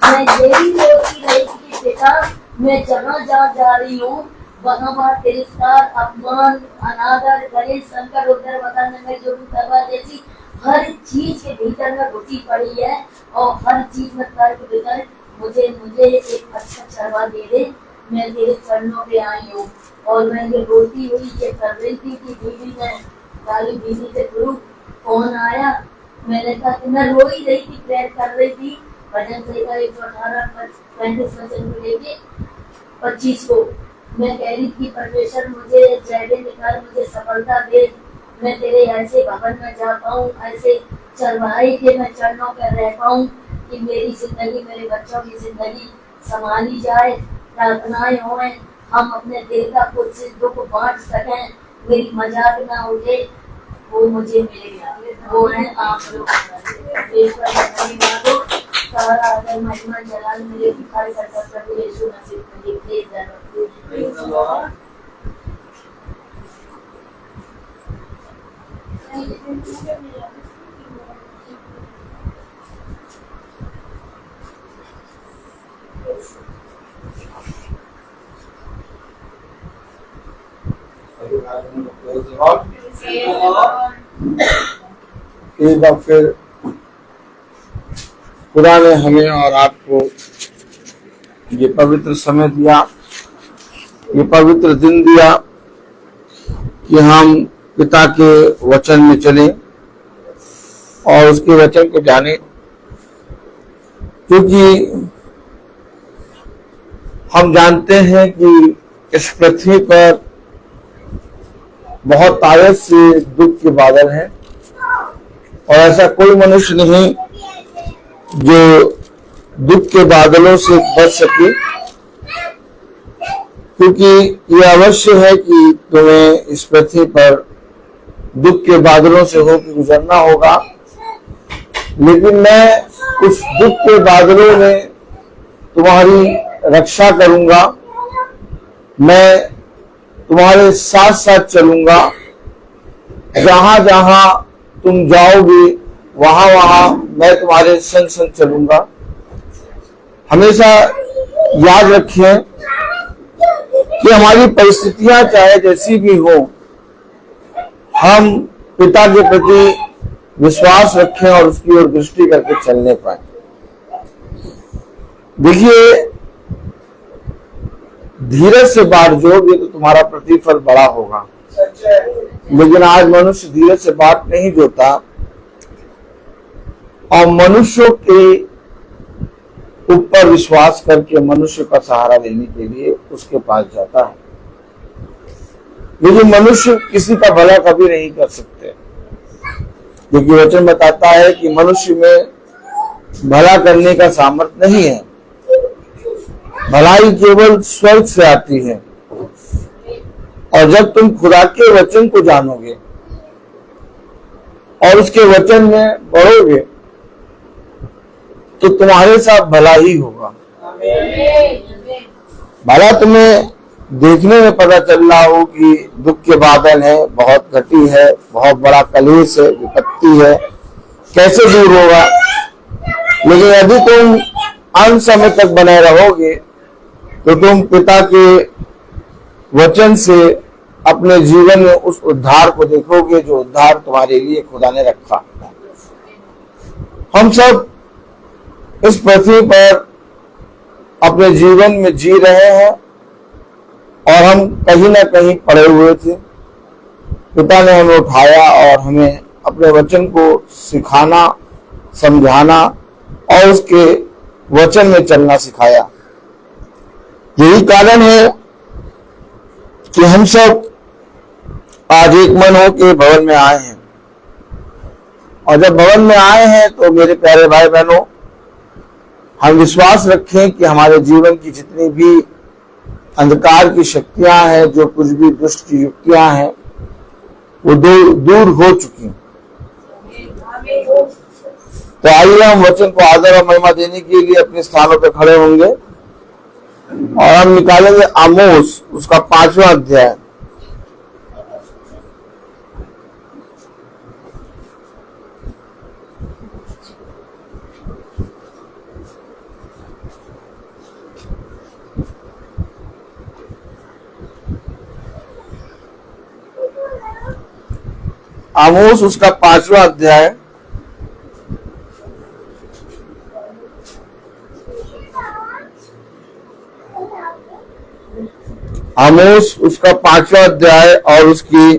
मैं यही रोती रही कि पिता मैं जहाँ जहाँ जा रही हूँ वहाँ तिरस्कार, अपमान, अनादर, गणेश, संकट, उधर बताने में जो भी करवा जैसी हर चीज के भीतर में घुसी पड़ी है और हर चीज में तर्क वितर्क। मुझे एक अच्छा चरवा दे दे, मैं तेरे चरणों पे आई हूँ। और मैं ये रोती हुई ये कर रही थी कि बीवी में काली बीवी के थ्रू फोन आया। मैंने कहा कि मैं रो ही रही थी, प्रेयर कर रही थी भजन से 118-35 वचन को लेके 25 को मैं कह रही थी परमेश्वर मुझे जयदे निकाल, मुझे सफलता दे, मैं तेरे ऐसे भवन में जा पाऊँ, ऐसे चरवाहे के मैं चरणों पर रह पाऊँ कि मेरी जिंदगी, मेरे बच्चों की जिंदगी संभाली जाए, प्रार्थनाएं हों, हम अपने दिल का कुछ दुख बांट सकें, मेरी मजाक ना उठे, वो मुझे मिलेगा। वो है आप लोग। सारा अगर महिमा जलाल मेरे भिखारी करता प्रभु यीशु मसीह मुझे प्लीज धन्यवाद। एक बार फिर खुदा ने हमें और आपको ये पवित्र समय दिया, ये पवित्र दिन दिया कि हम पिता के वचन में चलें और उसके वचन को जानें, क्योंकि हम जानते हैं कि इस पृथ्वी पर बहुत ताकत से दुख के बादल हैं और ऐसा कोई मनुष्य नहीं जो दुख के बादलों से बच सके, क्योंकि ये अवश्य है कि तुम्हें इस पृथ्वी पर दुख के बादलों से होकर गुजरना होगा। लेकिन मैं उस दुख के बादलों में तुम्हारी रक्षा करूंगा, मैं तुम्हारे साथ साथ चलूंगा, जहां जहां तुम जाओगे वहां वहां मैं तुम्हारे संग संग चलूंगा। हमेशा याद रखें कि हमारी परिस्थितियां चाहे जैसी भी हो, हम पिता के प्रति विश्वास रखें और उसकी ओर दृष्टि करके चलने पाए। देखिए, धीरज से बांटोगे तो तुम्हारा प्रतिफल बड़ा होगा। लेकिन आज मनुष्य धीरज से बात नहीं जोता और मनुष्यों के ऊपर विश्वास करके मनुष्य का सहारा लेने के लिए उसके पास जाता है। लेकिन मनुष्य किसी का भला कभी नहीं कर सकते, क्योंकि वचन बताता है कि मनुष्य में भला करने का सामर्थ्य नहीं है। भलाई केवल स्वर्ग से आती है। और जब तुम खुदा के वचन को जानोगे और उसके वचन में बढ़ोगे तो तुम्हारे साथ भला ही होगा। भला तुम्हें देखने में पता चल रहा हो कि दुख के बादल है, बहुत घटी है, बहुत बड़ा कलेश है, विपत्ति है, कैसे दूर होगा। लेकिन यदि तुम अंत समय तक बने रहोगे तो तुम पिता के वचन से अपने जीवन में उस उद्धार को देखोगे जो उद्धार तुम्हारे लिए खुदा ने रखा। हम सब इस पृथ्वी पर अपने जीवन में जी रहे हैं और हम कहीं ना कहीं पड़े हुए थे। पिता ने हमें उठाया और हमें अपने वचन को सिखाना, समझाना और उसके वचन में चलना सिखाया। यही कारण है कि हम सब आज एक मन हो के भवन में आए हैं। और जब भवन में आए हैं तो मेरे प्यारे भाई बहनों, हम विश्वास रखें कि हमारे जीवन की जितनी भी अंधकार की शक्तियां हैं, जो कुछ भी दुष्ट की युक्तियां हैं, वो दूर हो चुकी। तो आइए हम वचन को आदर और महिमा देने के लिए अपने स्थानों पर खड़े होंगे और हम निकालेंगे आमोस उसका 5वां अध्याय। आमोस उसका 5वां अध्याय आमोस उसका 5वां अध्याय और उसकी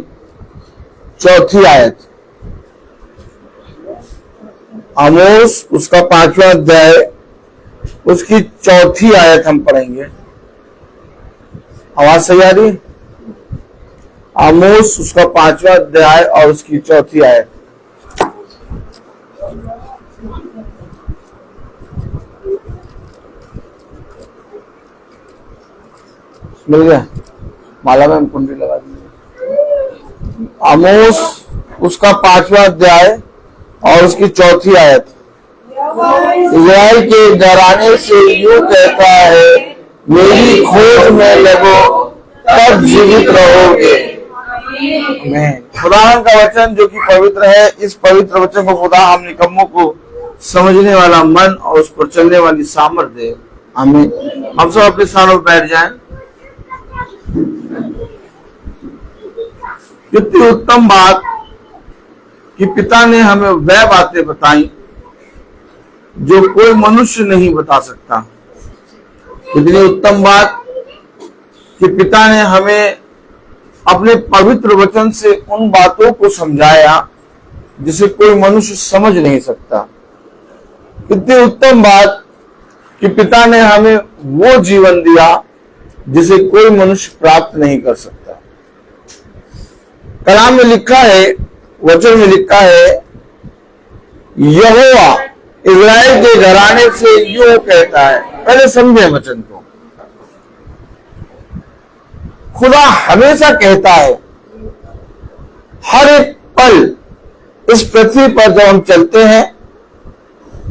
4थी आयत। आमोस उसका 5वां अध्याय उसकी 4थी आयत हम पढ़ेंगे। आवाज सही आ रही? आमोस उसका 5वां अध्याय और उसकी 4थी आयत। मिल गया? माला में हम कुंडी लगा देंगे। आमोस उसका 5वां अध्याय और उसकी 4थी आयत। इज़राइल के घराने से यूं कहता है, मेरी खोज में लगो तब जीवित रहोगे। खुदा का वचन जो कि पवित्र है, इस पवित्र वचन को खुदा हम निकम्मों को समझने वाला मन और उस पर चलने वाली सामर्थ्य दे। आमीन। हम सब अपने स्थानों पर बैठ जाएं। कितनी उत्तम बात कि पिता ने हमें वह बातें बताई जो कोई मनुष्य नहीं बता सकता। कितनी उत्तम बात कि पिता ने हमें अपने पवित्र वचन से उन बातों को समझाया जिसे कोई मनुष्य समझ नहीं सकता। कितनी उत्तम बात कि पिता ने हमें वो जीवन दिया जिसे कोई मनुष्य प्राप्त नहीं कर सकता। कलाम में लिखा है, वचन में लिखा है, यहोवा इज़राइल के घराने से यूं कहता है। पहले समझे वचन को। खुदा हमेशा कहता है, हर एक पल इस पृथ्वी पर जब हम चलते हैं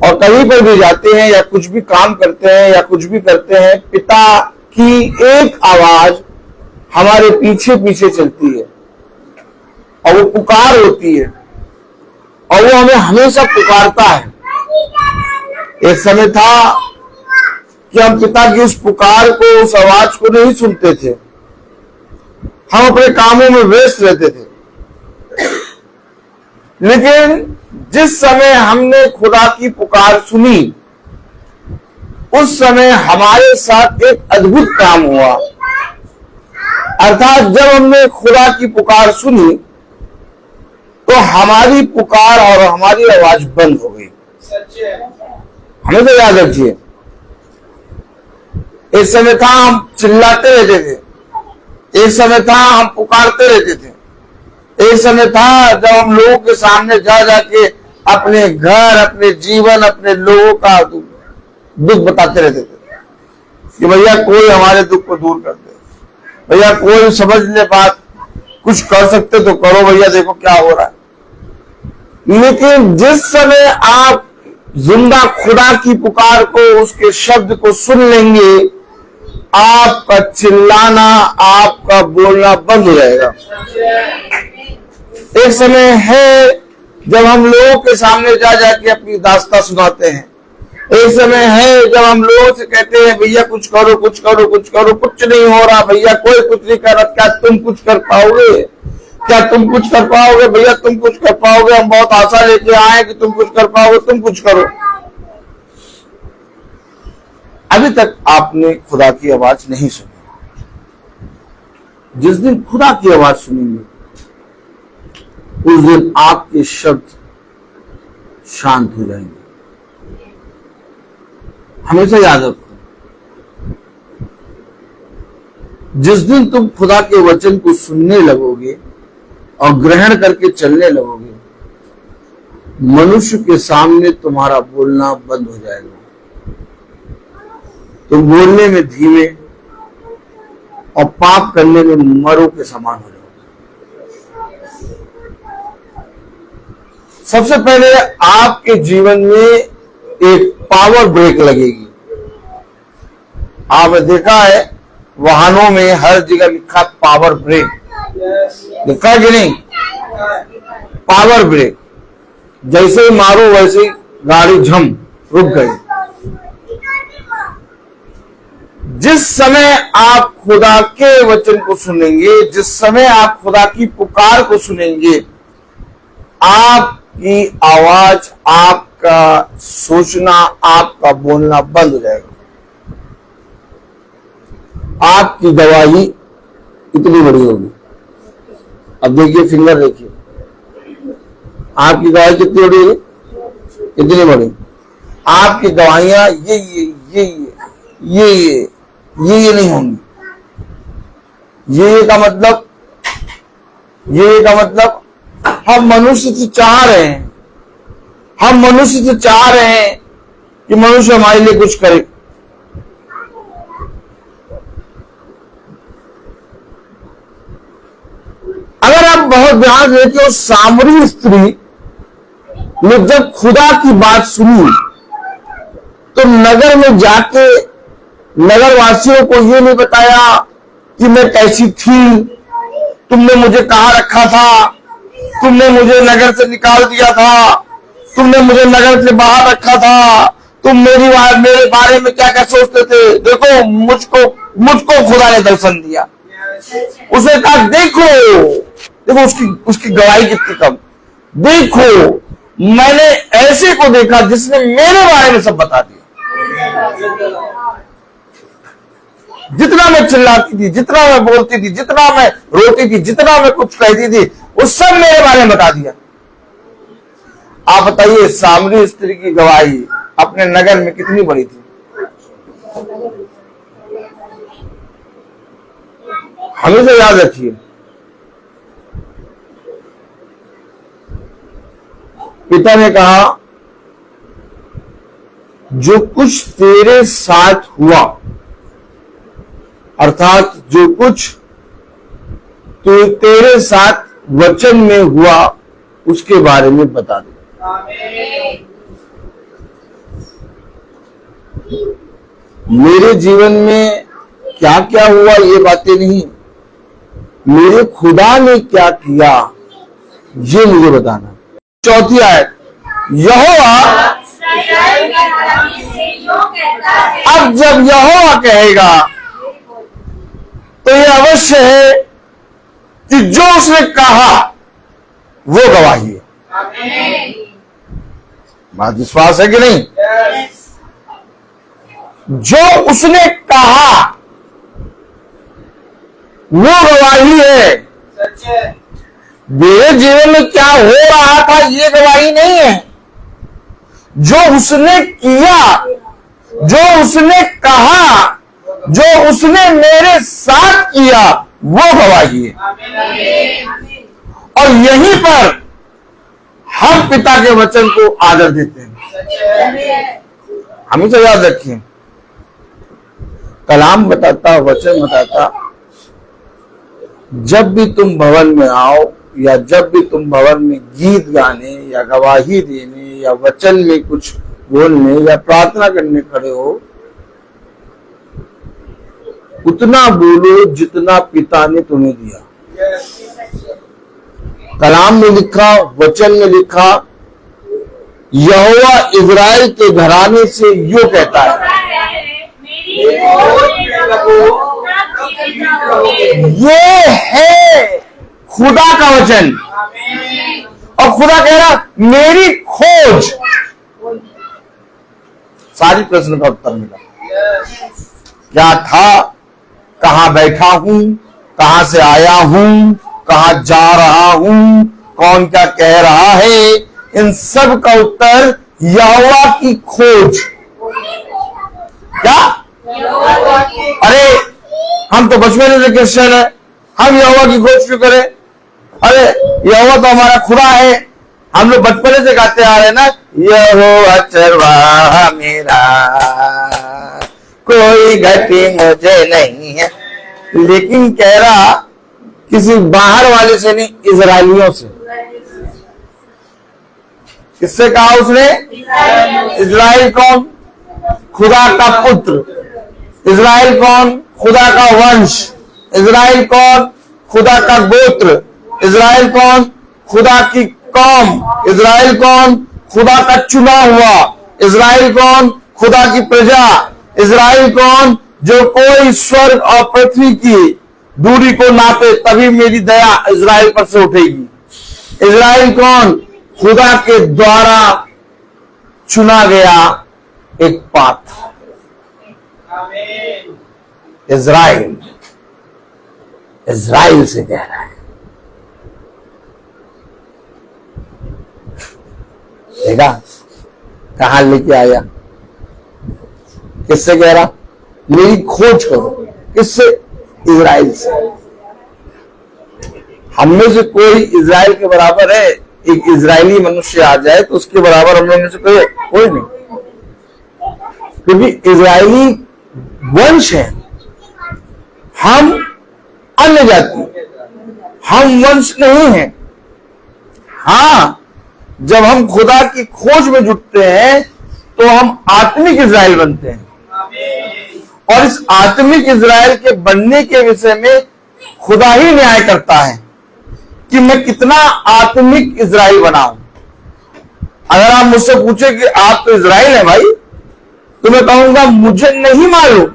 और कहीं पर भी जाते हैं या कुछ भी काम करते हैं या कुछ भी करते हैं, पिता की एक आवाज हमारे पीछे पीछे चलती है और वो पुकार होती है और वो हमें हमेशा पुकारता है। एक समय था कि हम पिता की उस पुकार को, उस आवाज को नहीं सुनते थे। हम अपने कामों में व्यस्त रहते थे। लेकिन जिस समय हमने खुदा की पुकार सुनी, उस समय हमारे साथ एक अद्भुत काम हुआ। अर्थात जब हमने खुदा की पुकार सुनी तो हमारी पुकार और हमारी आवाज बंद हो गई। हमें तो याद रखिए, एक समय था हम चिल्लाते रहते थे, एक समय था हम पुकारते रहते थे, एक समय था जब हम लोगों के सामने जा जाके अपने घर, अपने जीवन, अपने लोगों का दुख बताते रहते थे कि भैया कोई हमारे दुख को दूर कर दे, भैया कोई समझ ले बात, कुछ कर सकते तो करो भैया, देखो क्या हो रहा है। लेकिन जिस समय आप जिंदा खुदा की पुकार को, उसके शब्द को सुन लेंगे, आपका चिल्लाना, आपका बोलना बंद हो जाएगा। एक समय है जब हम लोगों के सामने जा जाके अपनी दास्तां सुनाते हैं, एक समय है जब हम लोगों से कहते हैं भैया कुछ करो, कुछ करो, कुछ करो, कुछ नहीं हो रहा भैया, कोई कुछ नहीं कर रहा, क्या तुम कुछ कर पाओगे, क्या तुम कुछ कर पाओगे भैया, तुम कुछ कर पाओगे, हम बहुत आशा लेके आए कि तुम कुछ कर पाओगे, तुम कुछ करो। अभी तक आपने खुदा की आवाज नहीं सुनी। जिस दिन खुदा की आवाज सुनेंगे उस दिन आपके शब्द शांत हो जाएंगे। हमेशा याद रखो, जिस दिन तुम खुदा के वचन को सुनने लगोगे और ग्रहण करके चलने लगोगे, मनुष्य के सामने तुम्हारा बोलना बंद हो जाएगा। तुम बोलने में धीमे और पाप करने में मरो के समान हो जाओगे। सबसे पहले आपके जीवन में एक पावर ब्रेक लगेगी। आपने देखा है वाहनों में हर जगह लिखा पावर ब्रेक, लिखा कि नहीं? पावर ब्रेक, जैसे ही मारो वैसे ही गाड़ी झम रुक गई। जिस समय आप खुदा के वचन को सुनेंगे, जिस समय आप खुदा की पुकार को सुनेंगे, आपकी आवाज, आपका सोचना, आपका बोलना बंद हो जाएगा। आपकी गवाही इतनी बड़ी होगी। अब देखिए, फिंगर देखिए, आपकी गवाही कितनी बड़ी होगी, इतनी बड़ी। आपकी गवाहियां ये नहीं होंगी। ये का मतलब हम मनुष्य से चाह रहे हैं, हम मनुष्य से चाह रहे हैं कि मनुष्य हमारे लिए कुछ करे। अगर आप बहुत ध्यान देते हो, सामरी स्त्री ने जब खुदा की बात सुनी तो नगर में जाके नगर वासियों को ये नहीं बताया कि मैं कैसी थी, तुमने मुझे कहां रखा था, तुमने मुझे नगर से निकाल दिया था, तुमने मुझे नगर से बाहर रखा था, तुम मेरे बारे में क्या क्या सोचते थे। देखो, मुझको खुदा ने दर्शन दिया। उसने कहा देखो उसकी गवाही कितनी कम। देखो, मैंने ऐसे को देखा जिसने मेरे बारे में सब बता दिया। जितना मैं चिल्लाती थी, जितना मैं बोलती थी, जितना मैं रोती थी, जितना मैं कुछ कहती थी, वो सब मेरे बारे में बता दिया। आप बताइए, सामरी स्त्री की गवाही अपने नगर में कितनी बड़ी थी। हमेशा याद रखिए, पिता ने कहा जो कुछ तेरे साथ हुआ, अर्थात जो कुछ तो तेरे साथ वचन में हुआ, उसके बारे में बता दे। मेरे जीवन में क्या क्या हुआ ये बातें नहीं, मेरे खुदा ने क्या किया ये मुझे बताना। चौथी आयत, यहोवा अब जब यहोवा कहेगा तो ये अवश्य है कि जो उसने कहा वो गवाही है। बात विश्वास है कि नहीं? जो उसने कहा वो गवाही है। सच है। मेरे जीवन में क्या हो रहा था ये गवाही नहीं है, जो उसने किया, जो उसने कहा, जो उसने मेरे साथ किया, वो गवाही है। आमीन। और यहीं पर हम पिता के वचन को आदर देते हैं। सच है। हमेशा याद रखिए, कलाम बताता, वचन बताता, जब भी तुम भवन में आओ या जब भी तुम भवन में गीत गाने या गवाही देने या वचन में कुछ बोलने या प्रार्थना करने खड़े हो, उतना बोलो जितना पिता ने तुम्हें दिया। कलाम में लिखा, वचन में लिखा, यहोवा इज़राइल के घराने से यूं कहता है, ये है खुदा का वचन। और खुदा कह रहा मेरी खोज। सारी प्रश्न का उत्तर मिला। क्या था, कहां बैठा हूं, कहां से आया हूं, कहां जा रहा हूं, कौन क्या कह रहा है, इन सब का उत्तर यहोवा की खोज। क्या? अरे हम तो बचपन से क्रिश्चियन है, हम यहोवा की खोज क्यों करें? अरे यहोवा तो हमारा खुदा है, हम लोग बचपन से गाते आ रहे हैं ना, यहोवा चरवाहा मेरा, कोई घटी मुझे नहीं है। लेकिन कह रहा किसी बाहर वाले से नहीं, इजरायलियों से। किससे कहा उसने? इजराइल कौन? खुदा का पुत्र। इजराइल कौन? खुदा का वंश। इजराइल कौन? खुदा का गोत्र। इजराइल कौन? खुदा की कौम। इजराइल कौन? खुदा का चुना हुआ। इजराइल कौन? खुदा की प्रजा। इजराइल कौन? जो कोई स्वर्ग और पृथ्वी की दूरी को नापे तभी मेरी दया इजराइल पर से उठेगी। इजराइल कौन? खुदा के द्वारा चुना गया एक पात्र। इजराइल, इजराइल से कह रहा है। देखा कहां लेके आया? किससे कह रहा? मेरी खोज करो। किससे? इजराइल से। हम में से कोई इजराइल के बराबर है? एक इजरायली मनुष्य आ जाए तो उसके बराबर हम में से कोई नहीं, क्योंकि इजरायली वंश है, हम अन्य जाति, हम वंश नहीं है। हाँ, जब हम खुदा की खोज में जुटते हैं तो हम आत्मिक इजराइल बनते हैं। और इस आत्मिक इजराइल के बनने के विषय में खुदा ही न्याय करता है कि मैं कितना आत्मिक इजराइल बनाऊं। अगर आप मुझसे पूछे कि आप तो इजराइल है भाई, तो मैं कहूंगा मुझे नहीं मालूम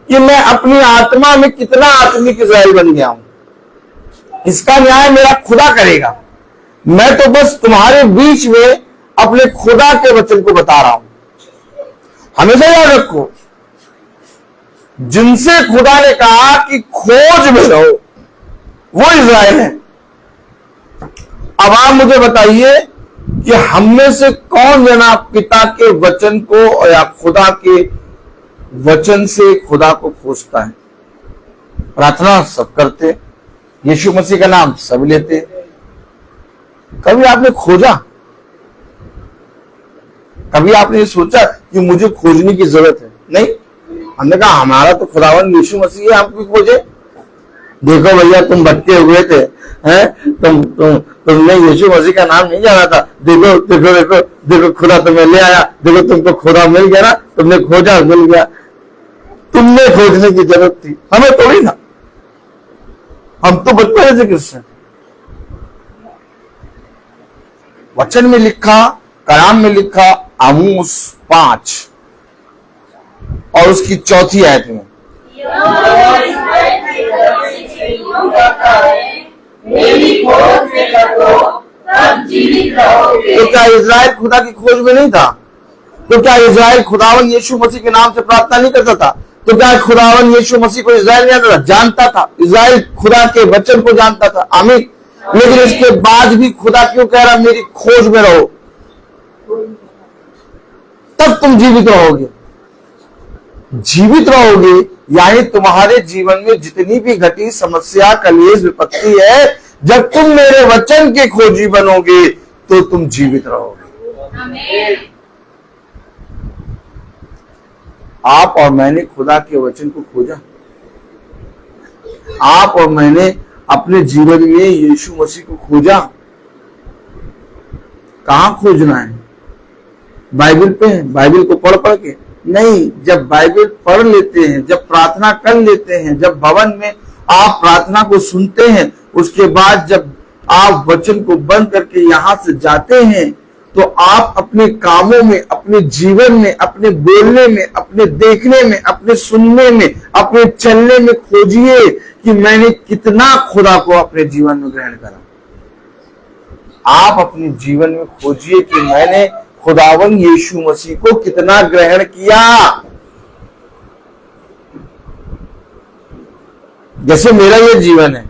कि मैं अपनी आत्मा में कितना आत्मिक इजराइल बन गया हूं। इसका न्याय मेरा खुदा करेगा। मैं तो बस तुम्हारे बीच में अपने खुदा के वचन को बता रहा हूं। हमेशा याद रखो, जिनसे खुदा ने कहा कि खोज में रहो, वो इजराइल है। अब आप मुझे बताइए कि हम में से कौन जना पिता के वचन को या खुदा के वचन से खुदा को खोजता है? प्रार्थना सब करते, यीशु मसीह का नाम सब लेते, कभी आपने खोजा? कभी आपने सोचा कि मुझे खोजने की जरूरत है? नहीं। हमने कहा हमारा तो खुदावन यीशु मसीह है, हम क्यों खोजे? देखो भैया, तुम भटके हुए थे, हैं? तुमने यीशु मसीह का नाम नहीं जाना था। देखो देखो देखो देखो, खुदा तुम्हें ले आया। देखो तुमको खुदा मिल गया ना, तुमने खोजा, मिल गया। तुमने खोजने की जरूरत थी, हमें थोड़ी ना। हम तो बचपन से क्रिश्चियन। वचन में लिखा, कलाम में लिखा, आमोस 5 और उसकी 4 आयत में, तो क्या इजराइल खुदा की खोज में नहीं था? तो क्या इजराइल खुदावन यीशु मसीह के नाम से प्रार्थना नहीं करता था? तो क्या खुदावन यीशु मसीह को इज़राइल नहीं जानता था? जानता था। इज़राइल खुदा के वचन को जानता था। आमीन। लेकिन इसके बाद भी खुदा क्यों कह रहा मेरी खोज में रहो, तब तुम जीवित रहोगे। जीवित रहोगे यानी तुम्हारे जीवन में जितनी भी घटी समस्या, कलेश, विपत्ति है, जब तुम मेरे वचन के खोजी बनोगे तो तुम जीवित रहोगे। आमीन। आप और मैंने खुदा के वचन को खोजा। आप और मैंने अपने जीवन में यीशु मसीह को खोजा। कहां खोजना है? बाइबल पे? बाइबल को पढ़ पढ़ के नहीं। जब बाइबल पढ़ लेते हैं, जब प्रार्थना कर लेते हैं, जब भवन में आप प्रार्थना को सुनते हैं, उसके बाद जब आप वचन को बंद करके यहां से जाते हैं, तो आप अपने कामों में, अपने जीवन में, अपने बोलने में, अपने देखने में, अपने सुनने में, अपने चलने में खोजिए कि मैंने कितना खुदा को अपने जीवन में ग्रहण करा। आप अपने जीवन में खोजिए कि मैंने खुदावन यीशु मसीह को कितना ग्रहण किया। जैसे मेरा ये जीवन है,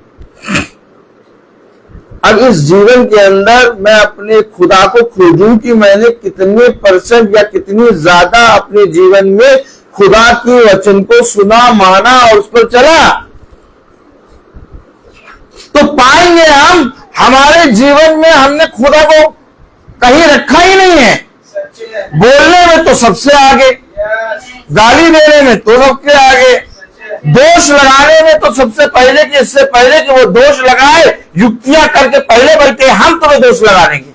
अब इस जीवन के अंदर मैं अपने खुदा को खोजूं कि मैंने कितने % या कितनी ज्यादा अपने जीवन में खुदा की वचन को सुना, माना और उस पर चला, तो पाएंगे हम हमारे जीवन में हमने खुदा को कहीं रखा ही नहीं है। बोलने में तो सबसे आगे, गाली देने में तो सबके आगे, दोष लगाने में तो सबसे पहले कि इससे पहले कि वो दोष लगाए, युक्तियां करके पहले बल्कि हम तुम्हें दोष लगा देंगे।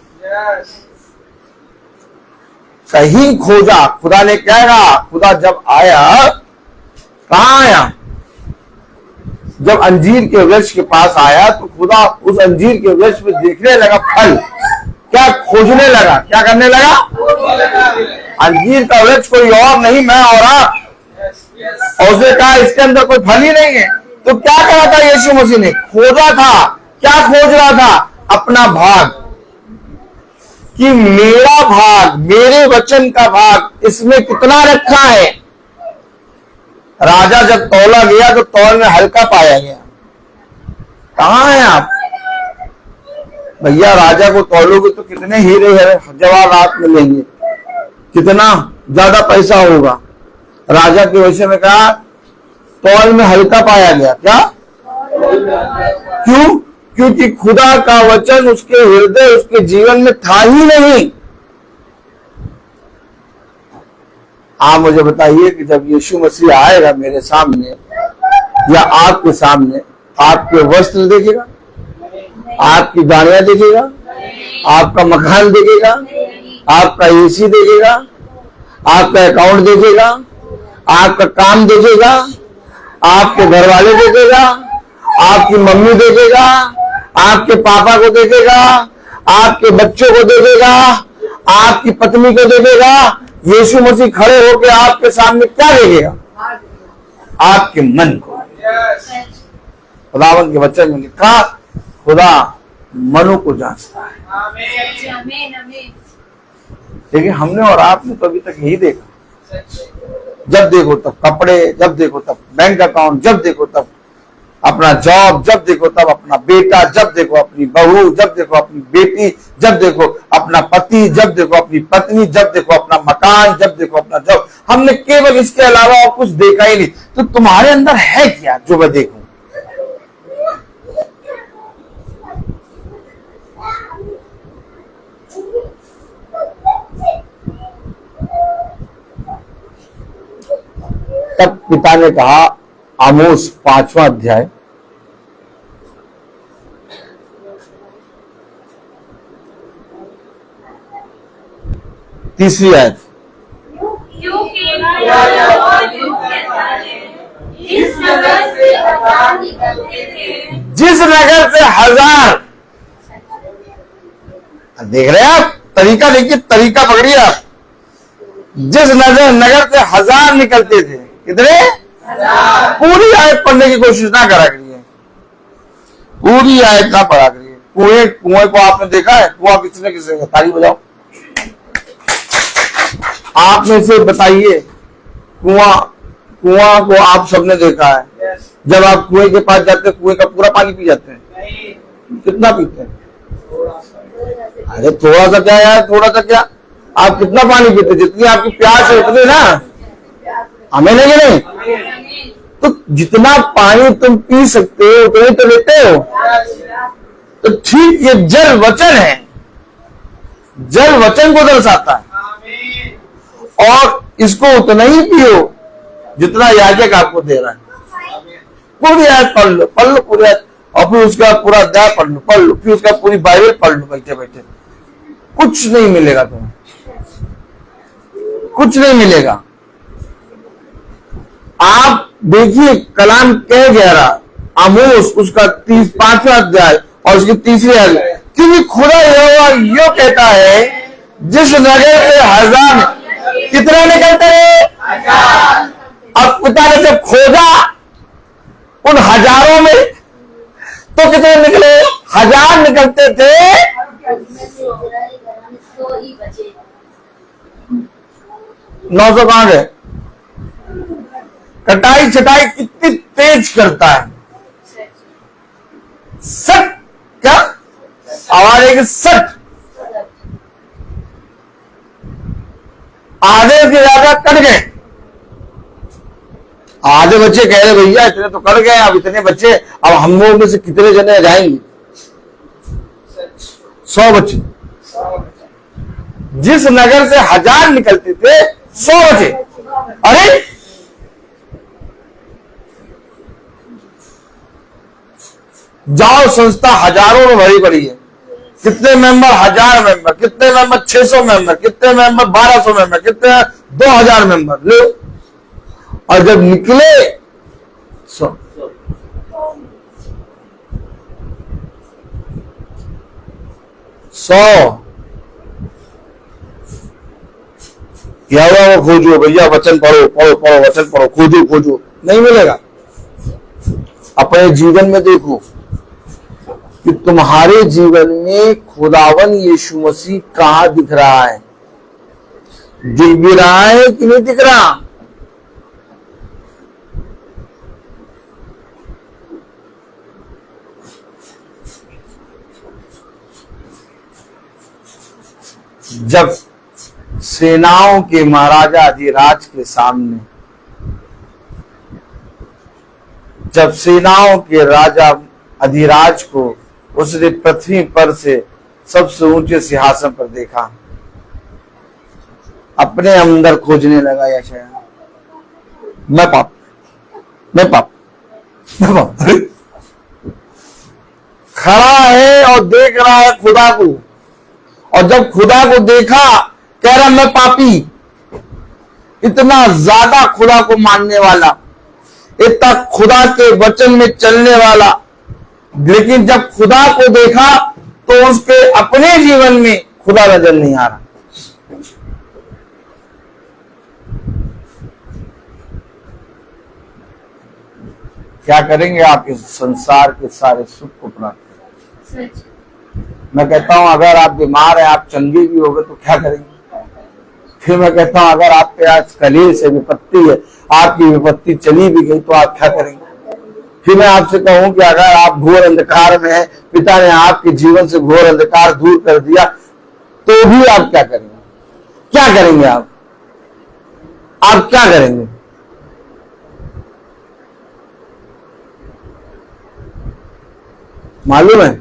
कहीं खोजा। खुदा ने क्या कहा? खुदा जब आया, कहां आया? जब अंजीर के वृक्ष के पास आया तो खुदा उस अंजीर के वृक्ष में देखने लगा फल। क्या खोजने लगा? क्या करने लगा? अंजीर का वृक्ष कोई और नहीं, मैं और आप। और उसने कहा इसके अंदर कोई फल ही नहीं है। तो क्या करा था यीशु मसीह ने? खोजा था। क्या खोज रहा था? अपना भाग, कि मेरा भाग, मेरे वचन का भाग इसमें कितना रखा है। राजा जब तौला गया तो तौल में हल्का पाया गया। कहां है आप? भैया राजा को तौलोगे तो कितने हीरे जवाहरात मिलेंगे, कितना ज्यादा पैसा होगा। राजा के वैसे में कहा तौल में हल्का पाया गया। क्या? क्यों? क्योंकि खुदा का वचन उसके हृदय, उसके जीवन में था ही नहीं। आप मुझे बताइए कि जब यीशु मसीह आएगा मेरे सामने या आपके सामने, आपके वस्त्र देखेगा, आपकी गाड़ियां देखेगा, आपका मकान देखेगा, आपका एसी देखेगा, आपका अकाउंट देखेगा, आपका काम देखेगा, आपके घर वाले देखेगा, आपकी मम्मी देखेगा, आपके पापा को देखेगा, आपके बच्चों को देखेगा, आपकी पत्नी को देखेगा। यीशु मसीह खड़े होकर आपके सामने क्या देखेगा? आपके मन को। खुदावन के वचन में लिखा खुदा मनों को जांचता है। लेकिन हमने और आपने तो अभी तक यही देखा। जब देखो तब कपड़े, जब देखो तब बैंक अकाउंट, जब देखो तब अपना जॉब, जब देखो तब अपना बेटा, जब देखो अपनी बहू, जब देखो अपनी बेटी, जब देखो अपना पति, जब देखो अपनी पत्नी, जब देखो अपना मकान, जब देखो अपना जॉब। हमने केवल इसके अलावा और कुछ देखा ही नहीं। तो तुम्हारे अंदर है क्या जो मैं देखूं? तब पिता ने कहा, आमोस 5वां अध्याय 3री आयत। जिस नगर से हजार, देख रहे हैं आप? तरीका देखिए, तरीका पकड़िए आप। जिस नगर से हजार निकलते थे, कितने? पूरी आयत पढ़ने की कोशिश ना करा करिए, पूरी आयत ना पढ़ा करिए। कुएं को आपने देखा है? कुआं किसने किसने? ताली बजाओ। आप में से बताइए कुआं को आप सबने देखा है, जब आप कुएं के पास जाते हैं कुएं का पूरा पानी पी जाते हैं, कितना पीते हैं? अरे थोड़ा सा क्या यार, थोड़ा सा क्या, आप कितना पानी पीते? जितनी आपकी प्यास है उतनी ना, हमें नहीं। तो जितना पानी तुम पी सकते हो उतना तो लेते हो। तो ठीक ये जल वचन है, जल वचन को दर्शाता है, और इसको उतना ही पियो जितना याजक आपको दे रहा है। पूरी आयत पढ़ लो पूरी आयत, और फिर उसका पूरा अध्याय पढ़ लो, फिर उसका पूरी बाइबल पढ़ लो बैठे बैठे, कुछ नहीं मिलेगा तुम्हें, कुछ नहीं मिलेगा। आप देखिए कलाम कह गया रहा आमोस उसका 5वां अध्याय और उसकी 3री आयत, क्योंकि खुदा यहोवा यो कहता है जिस नगर से 1000 कितना निकलते हैं, अब पिता ने जब खोजा उन हजारों में तो कितने निकले, 1000 निकलते थे, उसमें से इजराइली घराने 100 ही बचे। 900 कहां गए? कटाई छटाई कितनी तेज करता है, सट, क्या आवाज है कि सट, आधे से ज्यादा कट गए। आधे बच्चे कह रहे भैया इतने तो कट गए, अब इतने बच्चे, अब हम लोग में से कितने जने जाएंगे? 100 बच्चे। जिस नगर से 1000 निकलते थे 100 बचे। अरे जाओ, संस्था हजारों में भरी पड़ी है, कितने मेंबर? 1000 मेंबर, कितने मेंबर? 600 मेंबर, कितने मेंबर? 1200 मेंबर, कितने? 2000 मेंबर लो, और जब निकले 100। क्या हुआ? वो खोजो भैया, वचन पढ़ो पढ़ो पढ़ो, वचन पढ़ो, खोजो खोजो, नहीं मिलेगा। अपने जीवन में देखो कि तुम्हारे जीवन में खुदावन यीशु मसीह कहां दिख रहा है, दिख भी रहा है कि नहीं दिख रहा? जब सेनाओं के महाराजा अधिराज के सामने, जब सेनाओं के राजा अधिराज को उसने पृथ्वी पर से सबसे ऊंचे सिंहासन पर देखा, अपने अंदर खोजने लगा यशायाह, मैं पाप, मैं पाप, मैं पाप। खड़ा है और देख रहा है खुदा को, और जब खुदा को देखा कह रहा मैं पापी। इतना ज्यादा खुदा को मानने वाला, इतना खुदा के वचन में चलने वाला, लेकिन जब खुदा को देखा तो उसके अपने जीवन में खुदा नजर नहीं आ रहा। क्या करेंगे आप इस संसार के सारे सुख को प्राप्त? मैं कहता हूं अगर आप बीमार हैं, आप चंगे भी हो गए तो क्या करेंगे? फिर मैं कहता हूं अगर आप पे आज कलील से विपत्ति है, आपकी विपत्ति चली भी गई तो आप क्या करेंगे? फिर मैं आपसे कहूं कि अगर आप घोर अंधकार में हैं, पिता ने आपके जीवन से घोर अंधकार दूर कर दिया, तो भी आप क्या करेंगे? क्या करेंगे आप क्या करेंगे? मालूम है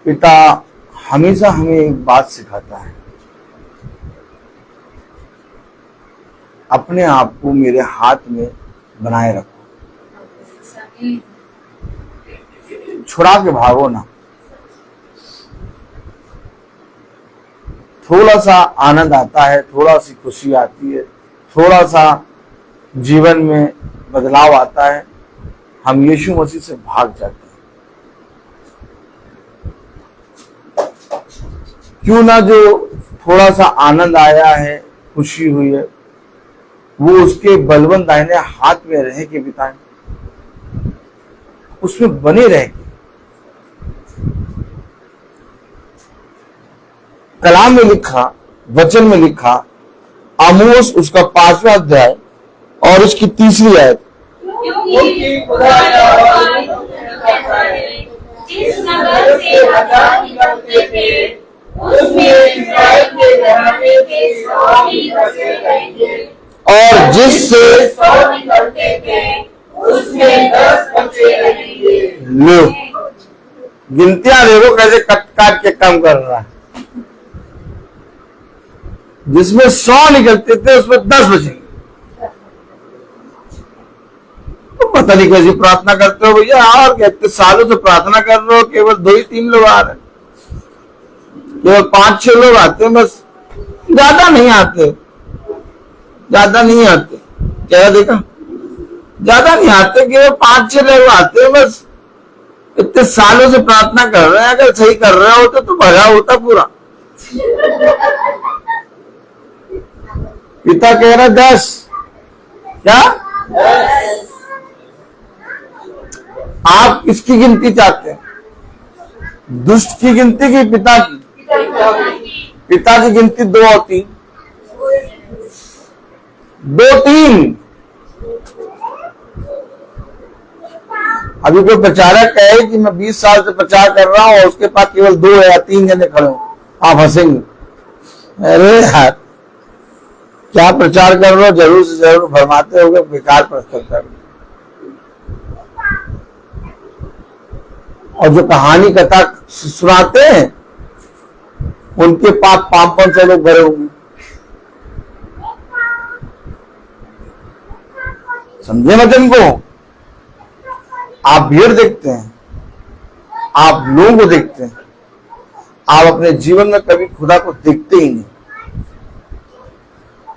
पिता हमेशा हमें एक बात सिखाता है, अपने आप को मेरे हाथ में बनाए रखो, छुड़ा के भागो ना। थोड़ा सा आनंद आता है, थोड़ा सी खुशी आती है, थोड़ा सा जीवन में बदलाव आता है, हम यीशु मसीह से भाग जाते हैं। क्यों ना जो थोड़ा सा आनंद आया है, खुशी हुई है, वो उसके बलवंत दाहिने हाथ में रह के बिताएं, उसमें बने रह के। कलाम में लिखा, वचन में लिखा आमोस उसका 5वां अध्याय और उसकी 3री आयत। क्योंकि खुदा कहता है, जिस नगर से हजार निकलते थे उसमें इस्राएल के घराने के 100 ही बचे रहेंगे, और जिससे 100 निकलते थे उसमें 10 बचे रहेंगे। लो गिनतियां देखो कैसे कट काट के काम कर रहा है। जिसमें 100 निकलते थे उसमें 10 बचेंगे। तो पता नहीं कैसी प्रार्थना करते हो भैया, और कहते सालों से प्रार्थना कर रहे हो, केवल 2 ही 3 लोग आ रहे हैं, केवल 5-6 लोग आते हैं, बस ज्यादा नहीं आते, ज्यादा नहीं आते। क्या देखा, ज्यादा नहीं आते, केवल 5-6 लोग आते हैं, बस इतने सालों से प्रार्थना कर रहे हैं। अगर सही कर रहे होते तो भरा होता पूरा। पिता कह रहा 10, क्या आप किसकी गिनती चाहते हैं, दुष्ट की गिनती की पिता की? पिता की गिनती 2 और 3, 2-3। अभी कोई प्रचारक कहे कि मैं 20 साल से प्रचार कर रहा हूं और उसके पास केवल 2 या 3 जने खड़े हो, आप हंसेंगे। अरे यार क्या प्रचार कर रहे हो, जरूर से जरूर भरमाते होगे, बेकार प्रचार कर रहे हो। और जो कहानी कथा सुनाते हैं उनके पास 500 लोग भरे होंगे। समझे वचन को? आप भीड़ देखते हैं, आप लोगों को देखते हैं, आप अपने जीवन में कभी खुदा को देखते ही नहीं।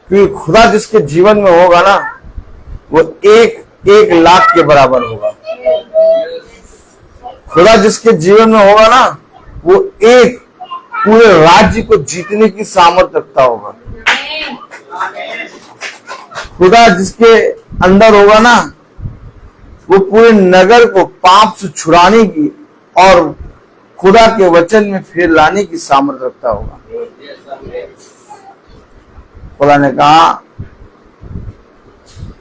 क्योंकि खुदा जिसके जीवन में होगा ना, वो 1 लाख के बराबर होगा। खुदा जिसके जीवन में होगा ना, वो एक पूरे राज्य को जीतने की सामर्थ्य रखता होगा। खुदा जिसके अंदर होगा ना, वो पूरे नगर को पाप से छुड़ाने की और खुदा के वचन में फिर लाने की सामर्थ्य रखता होगा। खुदा ने कहा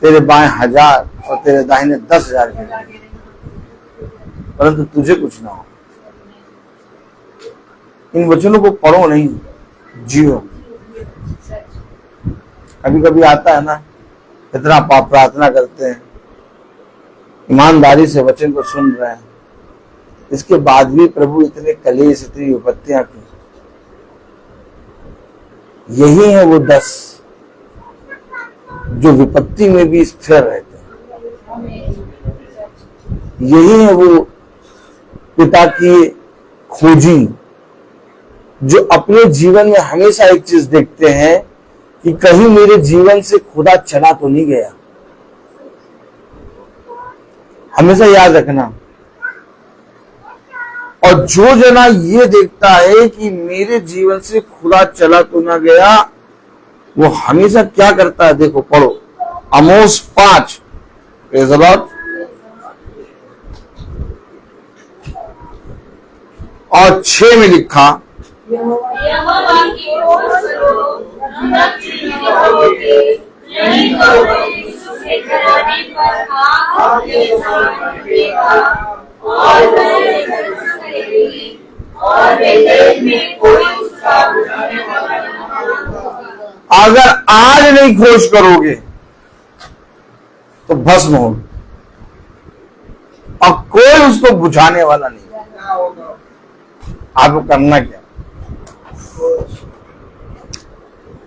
तेरे बाएं 1000 और तेरे दाहिने 10,000 के लिए, परंतु तुझे कुछ ना हो। इन वचनों को पढ़ो नहीं, जियो। कभी कभी आता है ना, इतना पाप प्रार्थना करते हैं, ईमानदारी से वचन को सुन रहे हैं, इसके बाद भी प्रभु इतने कलेश, इतनी विपत्तियां की। यही है वो 10 जो विपत्ति में भी स्थिर रहते हैं। यही है वो पिता की खोजी जो अपने जीवन में हमेशा एक चीज देखते हैं कि कहीं मेरे जीवन से खुदा चला तो नहीं गया। हमेशा याद रखना। और जो जना ये देखता है कि मेरे जीवन से खुदा चला तो ना गया, वो हमेशा क्या करता है, देखो पढ़ो आमोस 5 प्रेज़ द लॉर्ड और 6 में लिखा, यहोवा की ओर चलो, नमक रहोगे, नहीं तो यीशु के घराने पर आग के समान गिरेगा और वह संघर्ष करेगी और बेतेल में कोई उसका बुझाने वाला न होगा। अगर आज नहीं खोज करोगे तो भस्म होगी और कोई उसको बुझाने वाला नहीं। आपको करना क्या,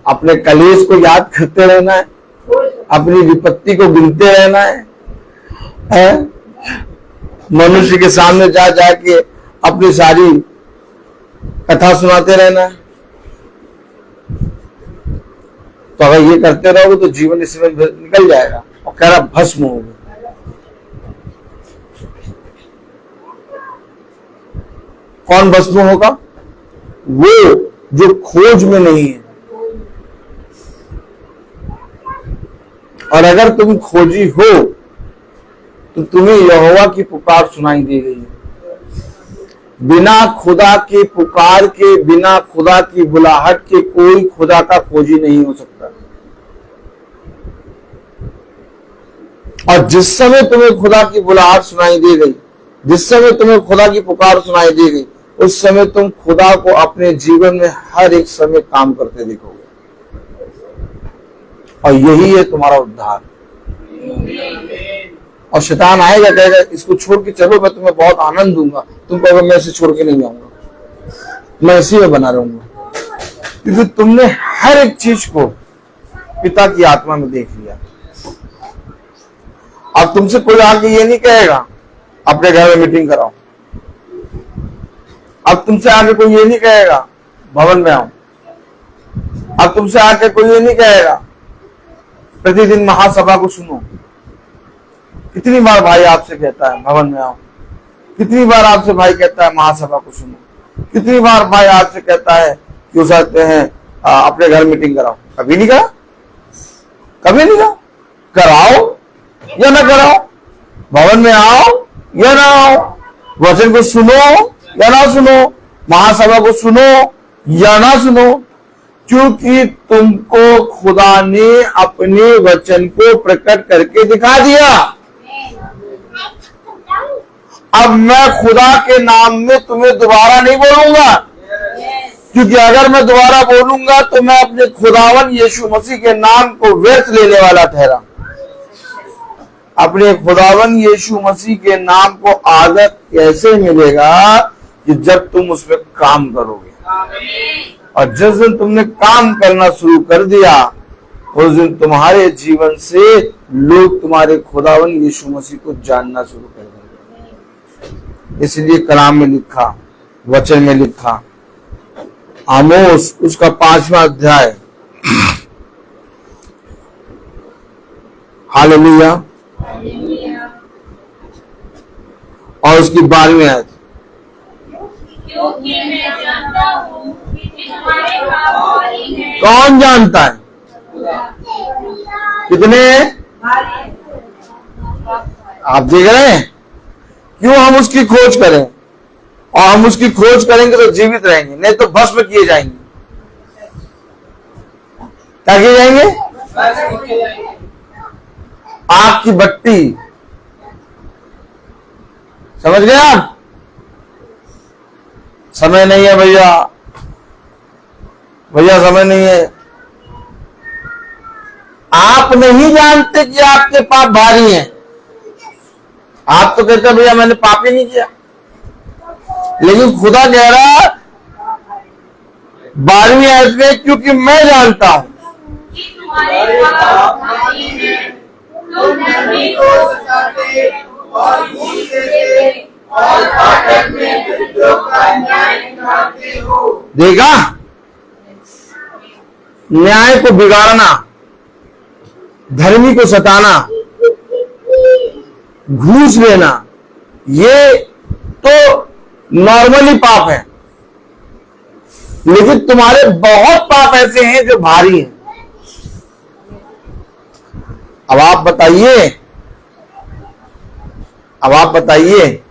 अपने कलेश को याद करते रहना है, अपनी विपत्ति को गिनते रहना है? मनुष्य के सामने जा जाके अपनी सारी कथा सुनाते रहना है। तो अगर ये करते रहोगे तो जीवन इसमें निकल जाएगा और कह रहा भस्म होगा। कौन भस्म होगा? वो जो खोज में नहीं है। और अगर तुम खोजी हो तो तुम्हें यहोवा की पुकार सुनाई दे गई है। बिना खुदा के पुकार के, बिना खुदा की बुलाहट के कोई खुदा का खोजी नहीं हो सकता। और जिस समय तुम्हें खुदा की बुलाहट सुनाई दे गई, जिस समय तुम्हें खुदा की पुकार सुनाई दे गई, उस समय तुम खुदा को अपने जीवन में हर एक समय काम करते दिखोगे, और यही है तुम्हारा उद्धार। और शैतान आएगा, कहेगा इसको छोड़ के चलो, मैं तुम्हें बहुत आनंद दूंगा। तुम कहोगे मैं इसे छोड़ के नहीं जाऊंगा, मैं इसी में बना रहूंगा, क्योंकि तुमने हर एक चीज को पिता की आत्मा में देख लिया। अब तुमसे कोई आके ये नहीं कहेगा अपने घर में मीटिंग कराओ। अब तुमसे आके कोई ये नहीं कहेगा भवन में आओ। अब तुमसे आके कोई ये नहीं कहेगा प्रतिदिन महासभा को सुनो। कितनी बार भाई आपसे कहता है भवन में आओ, कितनी बार आपसे भाई कहता है महासभा को सुनो, कितनी बार भाई आपसे कहता है कि हो सकते हैं अपने घर मीटिंग कराओ। कभी नहीं करा, कभी नहीं करा। कराओ या ना कराओ, भवन में आओ या ना आओ, वचन को सुनो या ना सुनो, महासभा को सुनो या ना सुनो, क्योंकि तुमको खुदा ने अपने वचन को प्रकट करके दिखा दिया। अब मैं खुदा के नाम में तुम्हें दोबारा नहीं बोलूंगा, क्योंकि अगर मैं दोबारा बोलूंगा तो मैं अपने खुदावन यीशु मसीह के नाम को व्यर्थ लेने वाला ठहरा। अपने खुदावन यीशु मसीह के नाम को आदर कैसे मिलेगा कि जब तुम उसमें काम करोगे। और जिस दिन तुमने काम करना शुरू कर दिया, उस दिन तुम्हारे जीवन से लोग तुम्हारे खुदावन यीशु मसीह को जानना शुरू कर देंगे। इसलिए कलाम में लिखा, वचन में लिखा, आमोस उसका 5वां अध्याय, हालेलुया, और उसकी 12वीं आयत, क्योंकि मैं जानता हूँ कि तुम्हारे पाप भारी हैं। कौन जानता है? कितने? आप देख रहे हैं? क्यों हम उसकी खोज करें? और हम उसकी खोज करेंगे तो जीवित रहेंगे, नहीं तो भस्म किए जाएंगे। क्या किए जाएंगे? आग की भट्टी, समझ गए आप? समय नहीं है भैया, भैया समय नहीं है। आप नहीं जानते कि आपके पाप भारी हैं। आप तो कहते भैया मैंने पाप ही नहीं किया, लेकिन खुदा कह रहा 12वीं आयत में, क्योंकि मैं जानता हूं कि तुम्हारे पाप भारी हैं। तुम धर्मी को सताते और घूस देते और फाटक में दरिद्रों का न्याय निकालते हो। देखा, न्याय को बिगाड़ना, धर्मी को सताना, घूस लेना, ये तो नॉर्मली पाप है, लेकिन तुम्हारे बहुत पाप ऐसे हैं जो भारी हैं। अब आप बताइए,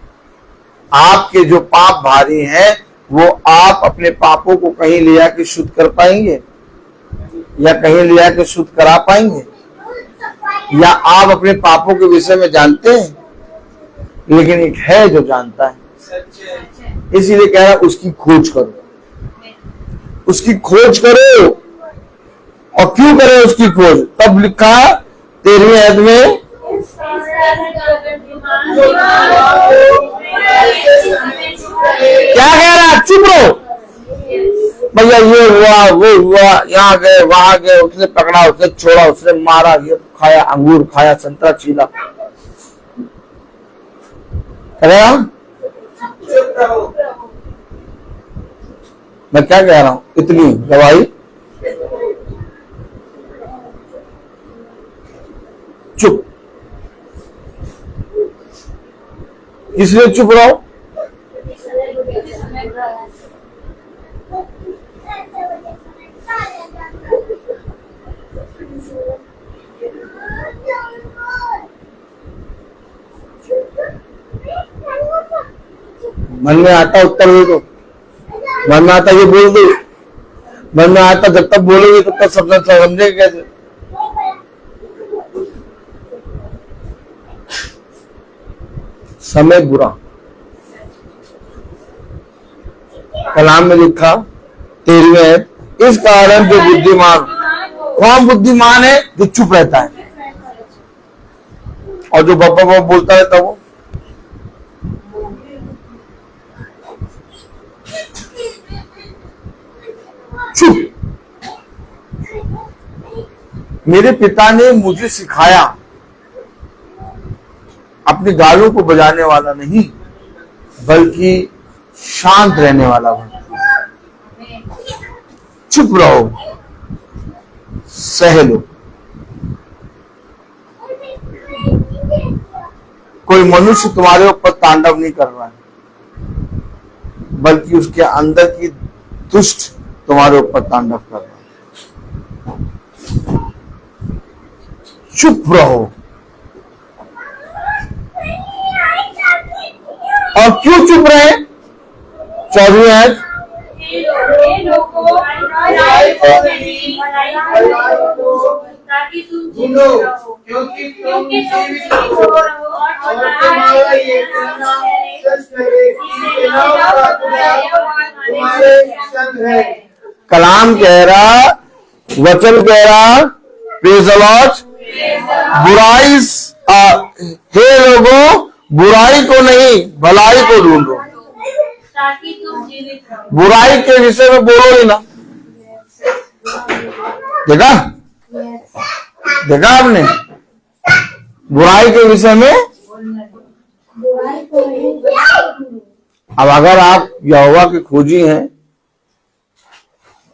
आपके जो पाप भारी हैं वो आप अपने पापों को कहीं ले आके शुद्ध कर पाएंगे, या कहीं ले आके शुद्ध करा पाएंगे? या आप अपने पापों के विषय में जानते हैं? लेकिन एक है जो जानता है, इसीलिए कह रहा है उसकी खोज करो, उसकी खोज करो। और क्यों करें उसकी खोज? तब लिखा 13वीं आयत में, क्या कह रहा? चुप रहो भैया, ये हुआ वो हुआ, यहाँ गए वहां गए, उसने पकड़ा, उसने छोड़ा, उसने मारा, ये खाया, अंगूर खाया, संतरा छीला, मैं क्या कह रहा हूं? इतनी गवाही, चुप। इसलिए चुप रहो, मन में आता उत्तर दे दो, मन में आता ये बोल दो, मन में आता जब तक बोलोगे तब तक सब समझेगा कैसे? समय बुरा। कलाम में लिखा 13वें, इस कारण जो बुद्धिमान, कौन बुद्धिमान है? जो चुप रहता है और जो बब्बा बोलता रहता वो। चुप। मेरे पिता ने मुझे सिखाया अपनी गालों को बजाने वाला नहीं, बल्कि शांत रहने वाला बनो। चुप रहो, सह लो। कोई मनुष्य तुम्हारे ऊपर तांडव नहीं कर रहा है, बल्कि उसके अंदर की दुष्ट तुम्हारे ऊपर तांडव कर रहा है। चुप रहो। और क्यों चुप रहे? 14वीं आयत, ताकि तुम जीवित रहो, क्योंकि तुम जीवित हो और तुम्हारा ये कहना सच है कि सेनाओं का खुदा तुम्हारे संग है। कलाम कह रहा, वचन कह रहा, प्रेज़ द लॉर्ड, बुराई, हे लोगों, बुराई को नहीं भलाई को ढूंढो। ताकि तुम जीवित रहो। बुराई के विषय में बोलो ही ना। देखा देखा आपने, बुराई के विषय में। अब अगर आप यहोवा के खोजी हैं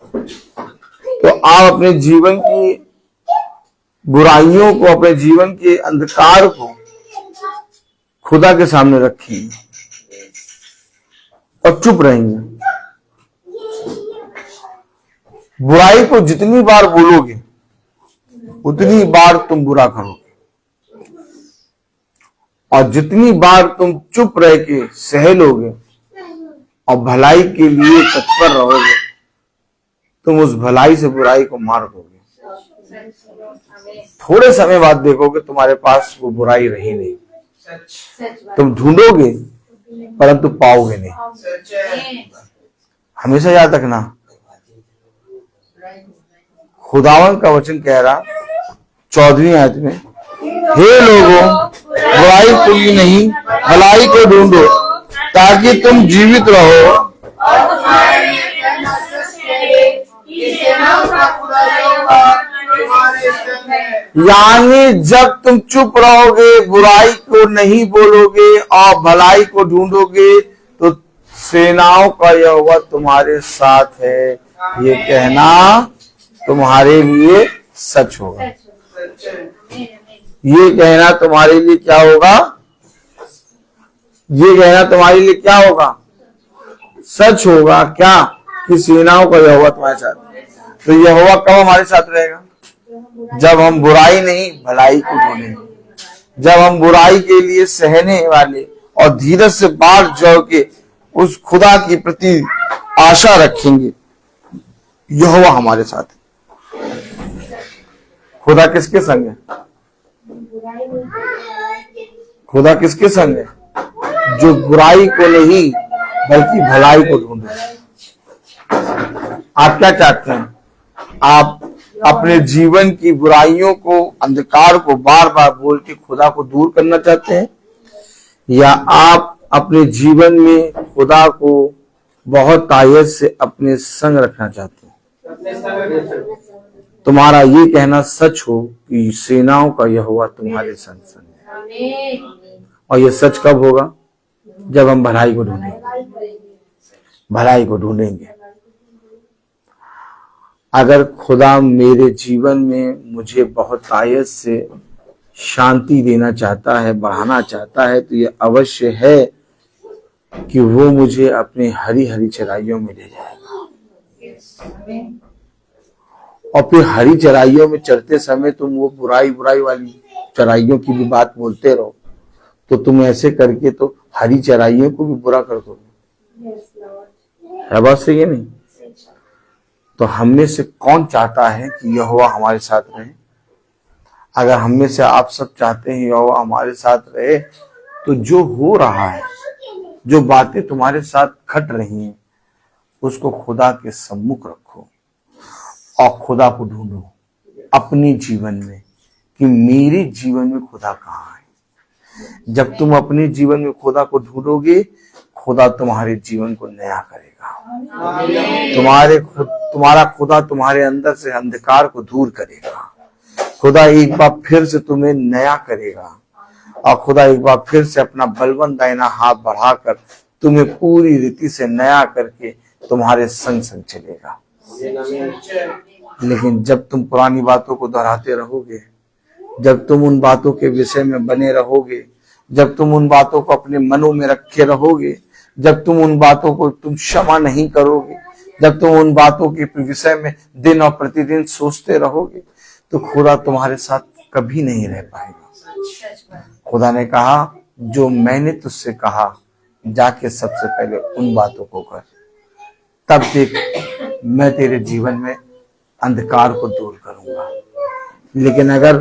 तो आप अपने जीवन की बुराइयों को, अपने जीवन के अंधकार को खुदा के सामने रखेंगे और चुप रहेंगे। बुराई को जितनी बार बोलोगे उतनी बार तुम बुरा करोगे, और जितनी बार तुम चुप रह के सह लोगे और भलाई के लिए तत्पर रहोगे, तुम उस भलाई से बुराई को मार दोगे। थोड़े समय बाद देखोगे तुम्हारे पास वो बुराई रही नहीं। तुम ढूंढोगे परंतु पाओगे नहीं। हमेशा याद रखना, खुदावन का वचन कह रहा 14वीं आयत में, हे लोगों, बुराई को ही नहीं भलाई को ढूंढो ताकि तुम जीवित रहो। और तुम्हारा ये कहना सच है कि सेनाओं का खुदा यहोवा तुम्हारे संग है। यानी जब तुम चुप रहोगे, बुराई को नहीं बोलोगे और भलाई को ढूंढोगे, तो सेनाओं का यहोवा तुम्हारे साथ है। ये कहना तुम्हारे लिए सच होगा। ये कहना तुम्हारे लिए क्या होगा? ये कहना तुम्हारे लिए क्या होगा? सच होगा। क्या? कि सेनाओं का यहोवा तुम्हारे साथ। तो यहोवा कब हमारे साथ रहेगा? जब हम बुराई नहीं भलाई को ढूंढेंगे, जब हम बुराई के लिए सहने वाले और धीरज से बात जो के उस खुदा की प्रति आशा रखेंगे, यहोवा हमारे साथ है। खुदा किसके संग है? खुदा किसके संग है? जो बुराई को नहीं बल्कि भलाई को ढूंढे। आप क्या चाहते हैं? आप अपने जीवन की बुराइयों को, अंधकार को बार बार बोल के खुदा को दूर करना चाहते हैं, या आप अपने जीवन में खुदा को बहुत तायद से अपने संग रखना चाहते हैं? तुम्हारा ये कहना सच हो कि सेनाओं का यहोवा तुम्हारे संग संग है। और ये सच कब होगा? जब हम भलाई को ढूंढेंगे। भलाई को ढूंढेंगे। अगर खुदा मेरे जीवन में मुझे बहुत तायद से शांति देना चाहता है, बढ़ाना चाहता है, तो ये अवश्य है कि वो मुझे अपने हरी हरी चराइयों में ले जाएगा। और फिर हरी चराइयों में चरते समय तुम वो बुराई वाली चराइयों की भी बात बोलते रहो, तो तुम ऐसे करके तो हरी चराइयों को भी बुरा कर दोगे। है बात सही है नहीं? तो हम में से कौन चाहता है कि यहोवा हमारे साथ रहे? अगर हम में से आप सब चाहते हैं यहोवा हमारे साथ रहे, तो जो हो रहा है, जो बातें तुम्हारे साथ घट रही हैं, उसको खुदा के सम्मुख रखो और खुदा को ढूंढो अपने जीवन में कि मेरे जीवन में खुदा कहाँ है। जब तुम अपने जीवन में खुदा को ढूंढोगे, खुदा तुम्हारे जीवन को नया करेगा। तुम्हारा खुदा तुम्हारे अंदर से अंधकार को दूर करेगा। खुदा एक बार फिर से तुम्हें नया करेगा और खुदा एक बार फिर से अपना बलवंत दाहिना हाथ बढ़ाकर तुम्हें पूरी रीति से नया करके तुम्हारे संग संग चलेगा। लेकिन जब तुम पुरानी बातों को दोहराते रहोगे, जब तुम उन बातों के विषय में बने रहोगे, जब तुम उन बातों को अपने मनों में रखे रहोगे, जब तुम उन बातों को तुम क्षमा नहीं करोगे, जब तुम उन बातों के विषय में दिन और प्रतिदिन सोचते रहोगे, तो खुदा तुम्हारे साथ कभी नहीं रह पाएगा। खुदा ने कहा, जो मैंने तुझसे कहा जाके सबसे पहले उन बातों को कर, तब देख मैं तेरे जीवन में अंधकार को दूर करूंगा। लेकिन अगर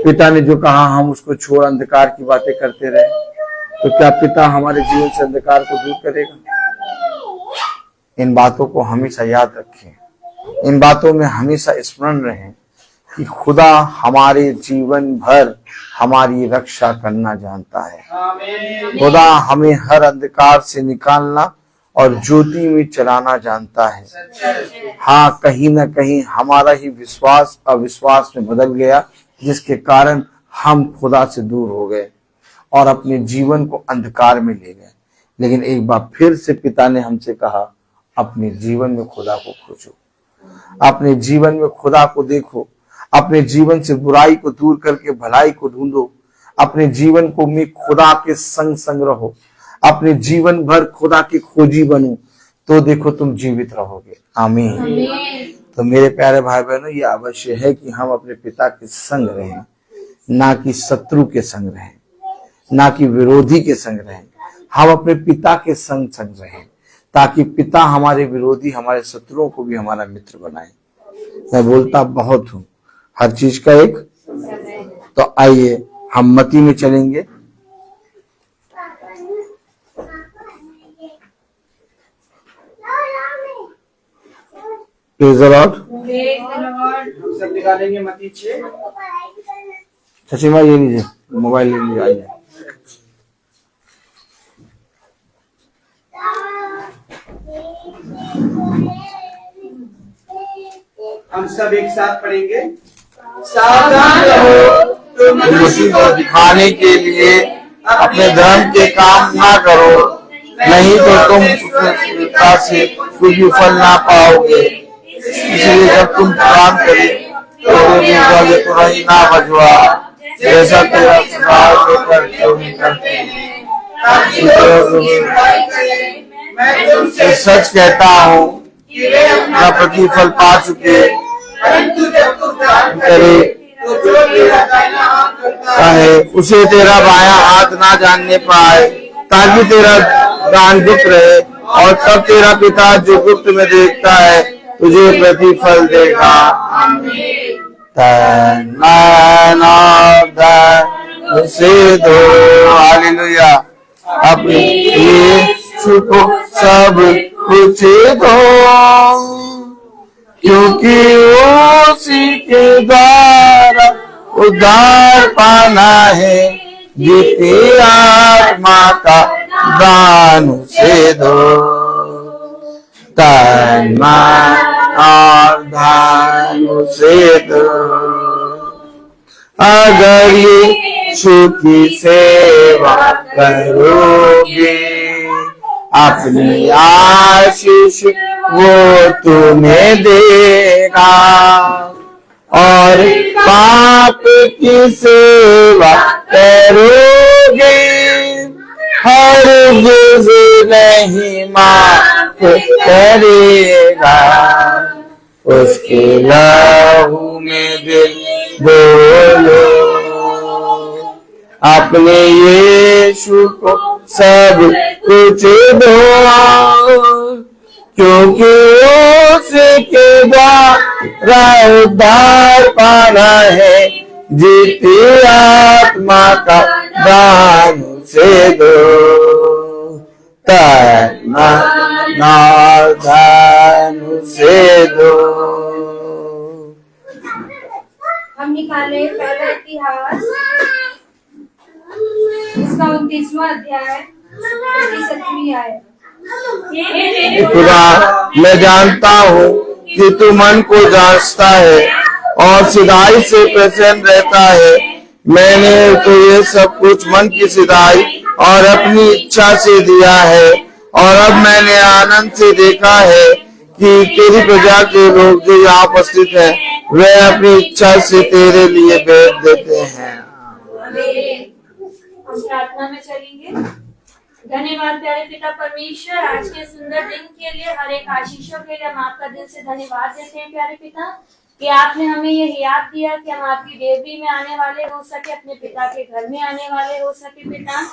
पिता ने जो कहा हम उसको छोड़ अंधकार की बातें करते रहे, तो क्या पिता हमारे जीवन से अंधकार को दूर करेगा? इन बातों को हमेशा याद रखें, इन बातों में हमेशा स्मरण रहें कि खुदा हमारे जीवन भर हमारी रक्षा करना जानता है। खुदा हमें हर अंधकार से निकालना और ज्योति में चलाना जानता है। हाँ, कहीं ना कहीं हमारा ही विश्वास अविश्वास में बदल गया, जिसके कारण हम खुदा से दूर हो गए और अपने जीवन को अंधकार में ले गए। लेकिन एक बार फिर से पिता ने हमसे कहा, अपने जीवन में खुदा को खोजो, अपने जीवन में खुदा को देखो, अपने जीवन से बुराई को दूर करके भलाई को ढूंढो, अपने जीवन को में खुदा के संग संग रहो, अपने जीवन भर खुदा की खोजी बनो, तो देखो तुम जीवित रहोगे। आमीन। तो मेरे प्यारे भाई बहनों, ये अवश्य है कि हम अपने पिता के संग रहें, ना कि शत्रु के संग रहें, ना कि विरोधी के संग रहें। हम अपने पिता के संग संग रहें, ताकि पिता हमारे विरोधी, हमारे शत्रुओं को भी हमारा मित्र बनाए। मैं बोलता बहुत हूँ, हर चीज का एक। तो आइए हम मती में चलेंगे। Praise the Lord. हम सब निकालेंगे मत्ती 6। शशिमा ये लीजिए, मोबाइल ले लीजिए। आइए हम सब एक साथ पढ़ेंगे। सावधान रहो, तुम किसी को दिखाने के लिए अपने धर्म के काम ना करो, नहीं तो तुम पिता से कुछ भी फल ना पाओगे। इसलिए जब तुम काम करे तो तुरही ना बजवा, जैसा तेरा स्वभाव लेकर क्यों नहीं करते। मैं तुमसे सच कहता हूँ, अपना प्रतिफल पा चुके परंतु जब तू दान करे तो जो तेरा दाहिना हाथ करता है उसे तेरा बायां हाथ ना जानने पाए, ताकि तेरा दान गुप्त रहे, और तब तेरा पिता जो गुप्त में देखता है तुझे प्रतिफल देगा। उसे दो, हालेलुया, अपने यीशु को सब कुछ दो, क्योंकि उसी के द्वारा उद्धार पाना है। जीती आत्मा का दान उसे दो, तन मन और धन उसे दो। अगर यीशु की सेवा करोगे, अपनी आशीष वो तुम्हें देगा, और पाप की सेवा करोगे, हरगिज़ नहीं माफ करेगा। उसके लहू में दिल बोलो, अपने यीशु को सब कुछ दो, क्योंकि उसके द्वारा उद्धार पाना है। जीती आत्मा का दान मुझसे दो, तन मन और धन मुझसे दो। हम निकाले पहला इतिहास इसका 29वां अध्याय 27वीं आयत। खुदा, मैं जानता हूँ कि तू मन को जांचता है और सिधाई से प्रसन्न रहता है। मैंने तो ये सब कुछ मन की सिधाई और अपनी इच्छा से दिया है, और अब मैंने आनंद से देखा है कि तेरी प्रजा के लोग जो यहाँ उपस्थित हैं, वे अपनी इच्छा से तेरे लिए भेंट देते हैं। हम प्रार्थना में चलेंगे। धन्यवाद प्यारे पिता परमेश्वर, आज के सुंदर दिन के लिए, हर एक आशीषों के लिए हम आपका दिल से धन्यवाद देते हैं प्यारे पिता, कि आपने हमें ये याद दिया कि हम आपकी देवी में आने वाले हो सके, अपने पिता के घर में आने वाले हो सके। पिता,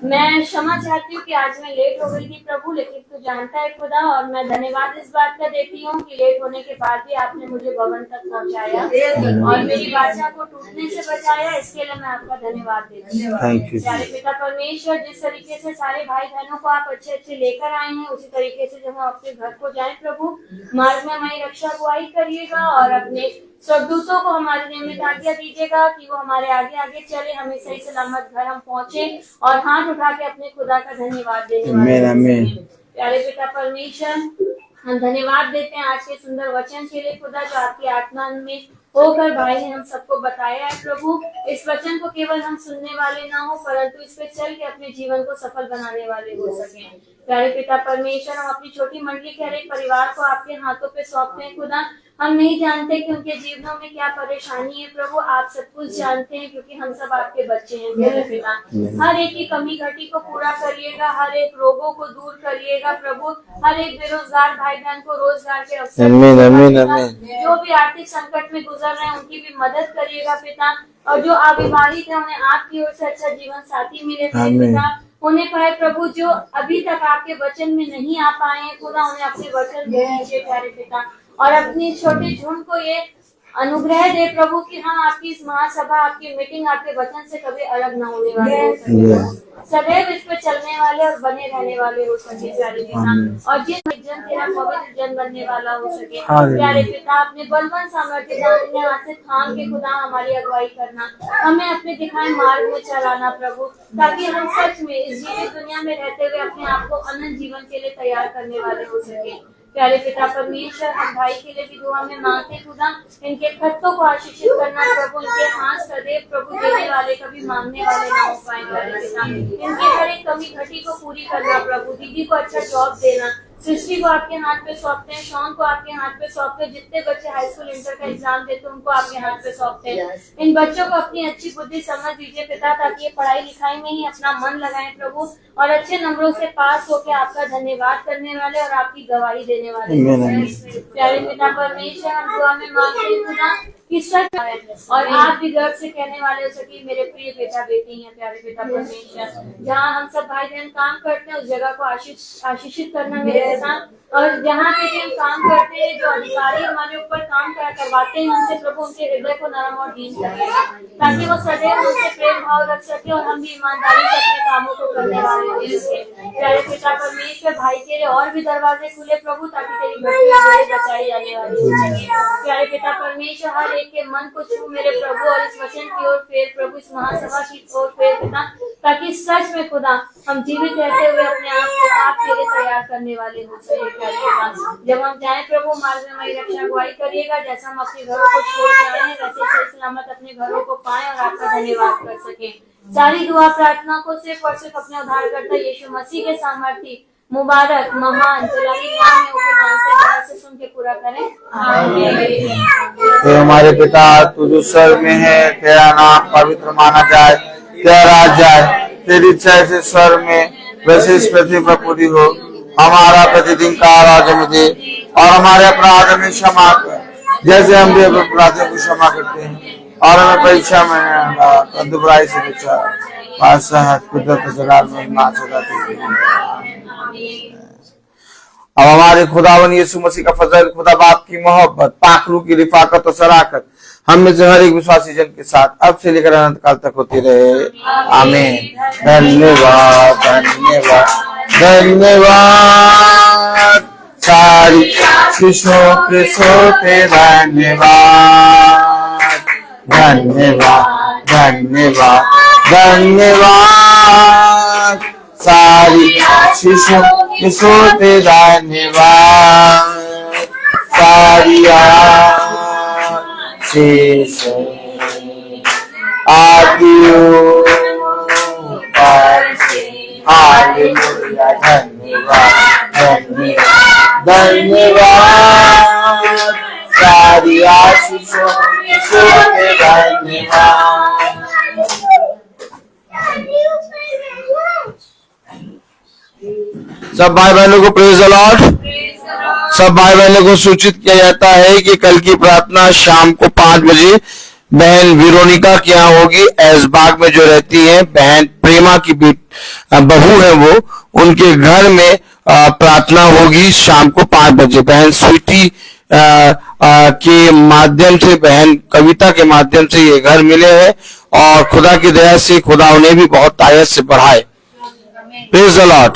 मैं क्षमा चाहती हूँ कि आज मैं लेट हो गई थी प्रभु, लेकिन तू जानता है खुदा, और मैं धन्यवाद इस बात का देती हूँ कि लेट होने के बाद भी आपने मुझे भवन तक पहुँचाया और मेरी वाचा को टूटने से बचाया। इसके लिए मैं आपका धन्यवाद देती हूँ। प्यारे पिता परमेश्वर, जिस तरीके से सारे भाई बहनों को आप अच्छे अच्छे लेकर आए हैं, उसी तरीके से जब हम अपने घर को जाए प्रभु, मार्ग में हमारी रक्षा अगुवाई करिएगा और अपने स्वर्गदूतों को हमारे नियमित आज्ञा दीजिएगा कि वो हमारे आगे आगे चले, हमें सही सलामत घर हम पहुँचे और हाथ उठा के अपने खुदा का धन्यवाद देने वाले। प्यारे पिता परमेश्वर, हम धन्यवाद देते हैं आज के सुंदर वचन के लिए खुदा, जो आपकी आत्मा में होकर भाई ने हम सबको बताया है प्रभु। इस वचन को केवल हम सुनने वाले ना हो, परंतु इस पे चल के अपने जीवन को सफल बनाने वाले हो सके। प्यारे पिता परमेश्वर, हम अपनी छोटी मंडली के हर एक परिवार को आपके हाथों पे सौंपते हैं खुदा। हम नहीं जानते कि उनके जीवनों में क्या परेशानी है प्रभु, आप सब कुछ जानते हैं, क्योंकि हम सब आपके बच्चे हैं प्यारे पिता। हर एक की कमी घटी को पूरा करिएगा, हर एक रोगों को दूर करिएगा प्रभु, हर एक बेरोजगार भाई बहन को रोजगार के अवसर, जो भी आर्थिक संकट में गुजर रहे हैं उनकी भी मदद करिएगा पिता, और जो अविवाहित है उन्हें आपकी ओर से अच्छा जीवन साथी मिले पिता। उन्हें पाए प्रभु, जो अभी तक आपके वचन में नहीं आ पाए हैं खुदा, उन्हें अपने वचन दीजिए प्यारे पिता, और अपनी छोटे झुंड को ये अनुग्रह दे प्रभु कि हम आपकी इस महासभा, आपकी मीटिंग, आपके वचन से कभी अलग न होने वाले हो सके, सदैव इस पे चलने वाले और बने रहने वाले हो सके प्यारे पिता, और जिस जन तेरा पवित्र जन बनने वाला हो सके प्यारे पिता। अपने बलवान सामर्थ्य हाथ से थाम के खुदा हमारी अगुवाई करना, हमें अपने दिखाए मार्ग में चलाना प्रभु, ताकि हम सच में इस जीवित दुनिया में रहते हुए अपने आप को अनंत जीवन के लिए तैयार करने वाले हो सके। प्यारे पिता परमेश्वर, हम भाई के लिए भी दुआ में मांगते खुदा, इनके खत्तों को आशीषित करना प्रभु, इनके हाथ सदैव प्रभु देने वाले, कभी मांगने वाले ना हो पाए प्यारे पिता। इनकी हर एक कमी घटी को पूरी करना प्रभु, दीदी को अच्छा जॉब देना, सृष्टि को आपके हाथ पे सौंपते हैं, शॉन को आपके हाथ पे सौंपते हैं, जितने बच्चे हाई स्कूल इंटर का एग्जाम देते हैं उनको आपके हाथ पे सौंपते हैं। इन बच्चों को अपनी अच्छी बुद्धि समझ दीजिए पिता, ताकि ये पढ़ाई लिखाई में ही अपना मन लगाएं प्रभु, और अच्छे नंबरों से पास होकर आपका धन्यवाद करने वाले और आपकी गवाही देने वाले। प्यारे पिता परमेश्वर, हम दुआ में मांगते हैं खुदा कि सच है, और आप भी गर्व से कहने वाले हो सके मेरे प्रिय बेटा बेटी हैं प्यारे पिता परमेश्वर। जहाँ हम सब भाई बहन काम करते हैं उस जगह को आशीषित करना मेरे साथ, और जहाँ पे भी हम काम करते हैं, जो अधिकारी हमारे ऊपर काम करवाते हैं उनसे प्रभु उनके हृदय को नरम और दीन करेगा, ताकि वो सदैव उनसे प्रेम भाव रख सके और हम भी ईमानदारी से अपने कामों को करने वाले हो सके। प्यारे पिता परमेश्वर, भाई के लिए और भी दरवाजे खुले प्रभु, ताकि तेरी भक्ति बचाई जाने वाली हो सके। प्यारे पिता परमेश्वर, हर एक के मन को छू मेरे प्रभु, और इस वचन की ओर फेर प्रभु, इस महासभा की ओर फेर पिता, ताकि सच में खुदा हम जीवित रहते हुए अपने आप को आपके लिए तैयार करने वाले हो सके। जब हम जाए प्रभु, मार्ग में हमारी रक्षा अगुवाई करिएगा, जैसा हम अपने घरों को छोड़ के आए हैं वैसे सही सलामत अपने घरों को पाएं और आपका धन्यवाद कर सके। सारी दुआ प्रार्थना को सिर्फ और सिर्फ अपने उद्धारकर्ता यीशु मसीह के सामर्थ्य मुबारक महान चलावी नाम में उसे मांगते हैं, से सुन के पूरा करें आमीन। हमारे पिता तू जो स्वर्ग में है, तेरा नाम पवित्र माना जाए, तेरा राज्य आए, तेरी इच्छा से स्वर्ग में वैसे इस पृथ्वी पर पूरी हो। हमारा प्रतिदिन का आहार हमें दे, और हमारे अपराध में क्षमा कर जैसे हम भी अपराधियों को क्षमा करते हैं, और हमें परीक्षा में दुबराई से बचा, कुदरत जलाल में अब हमारे खुदावन यीशु मसीह का फजल, खुदा बाप की मोहब्बत, पाक रूह की रिफाकत और सराकत हम में से हर एक विश्वासी जन के साथ अब से लेकर अनंत काल तक होती रहे। आमीन। धन्यवाद धन्यवाद धन्यवाद सारी शिशुओं के सोते धन्यवाद धन्यवाद धन्यवाद धन्यवाद सारी शिशुओं के सोते धन्यवाद सारी आशीष आदि ऊपर से हालेलुया धन्यवाद धन्यवाद धन्यवाद सारी आशीषों के सोते धन्यवाद। सब भाई बहनों को प्रेज द लॉर्ड। सब भाई बहनों को सूचित किया जाता है कि कल की प्रार्थना शाम को 5 बजे बहन विरोनिका के यहाँ होगी। ऐशबाग में जो रहती है बहन प्रेमा की बहू है वो, उनके घर में प्रार्थना होगी शाम को 5 बजे। बहन स्वीटी के माध्यम से, बहन कविता के माध्यम से ये घर मिले हैं और खुदा की दया से खुदा उन्हें भी बहुत तायत से बढ़ाए। Praise the Lord.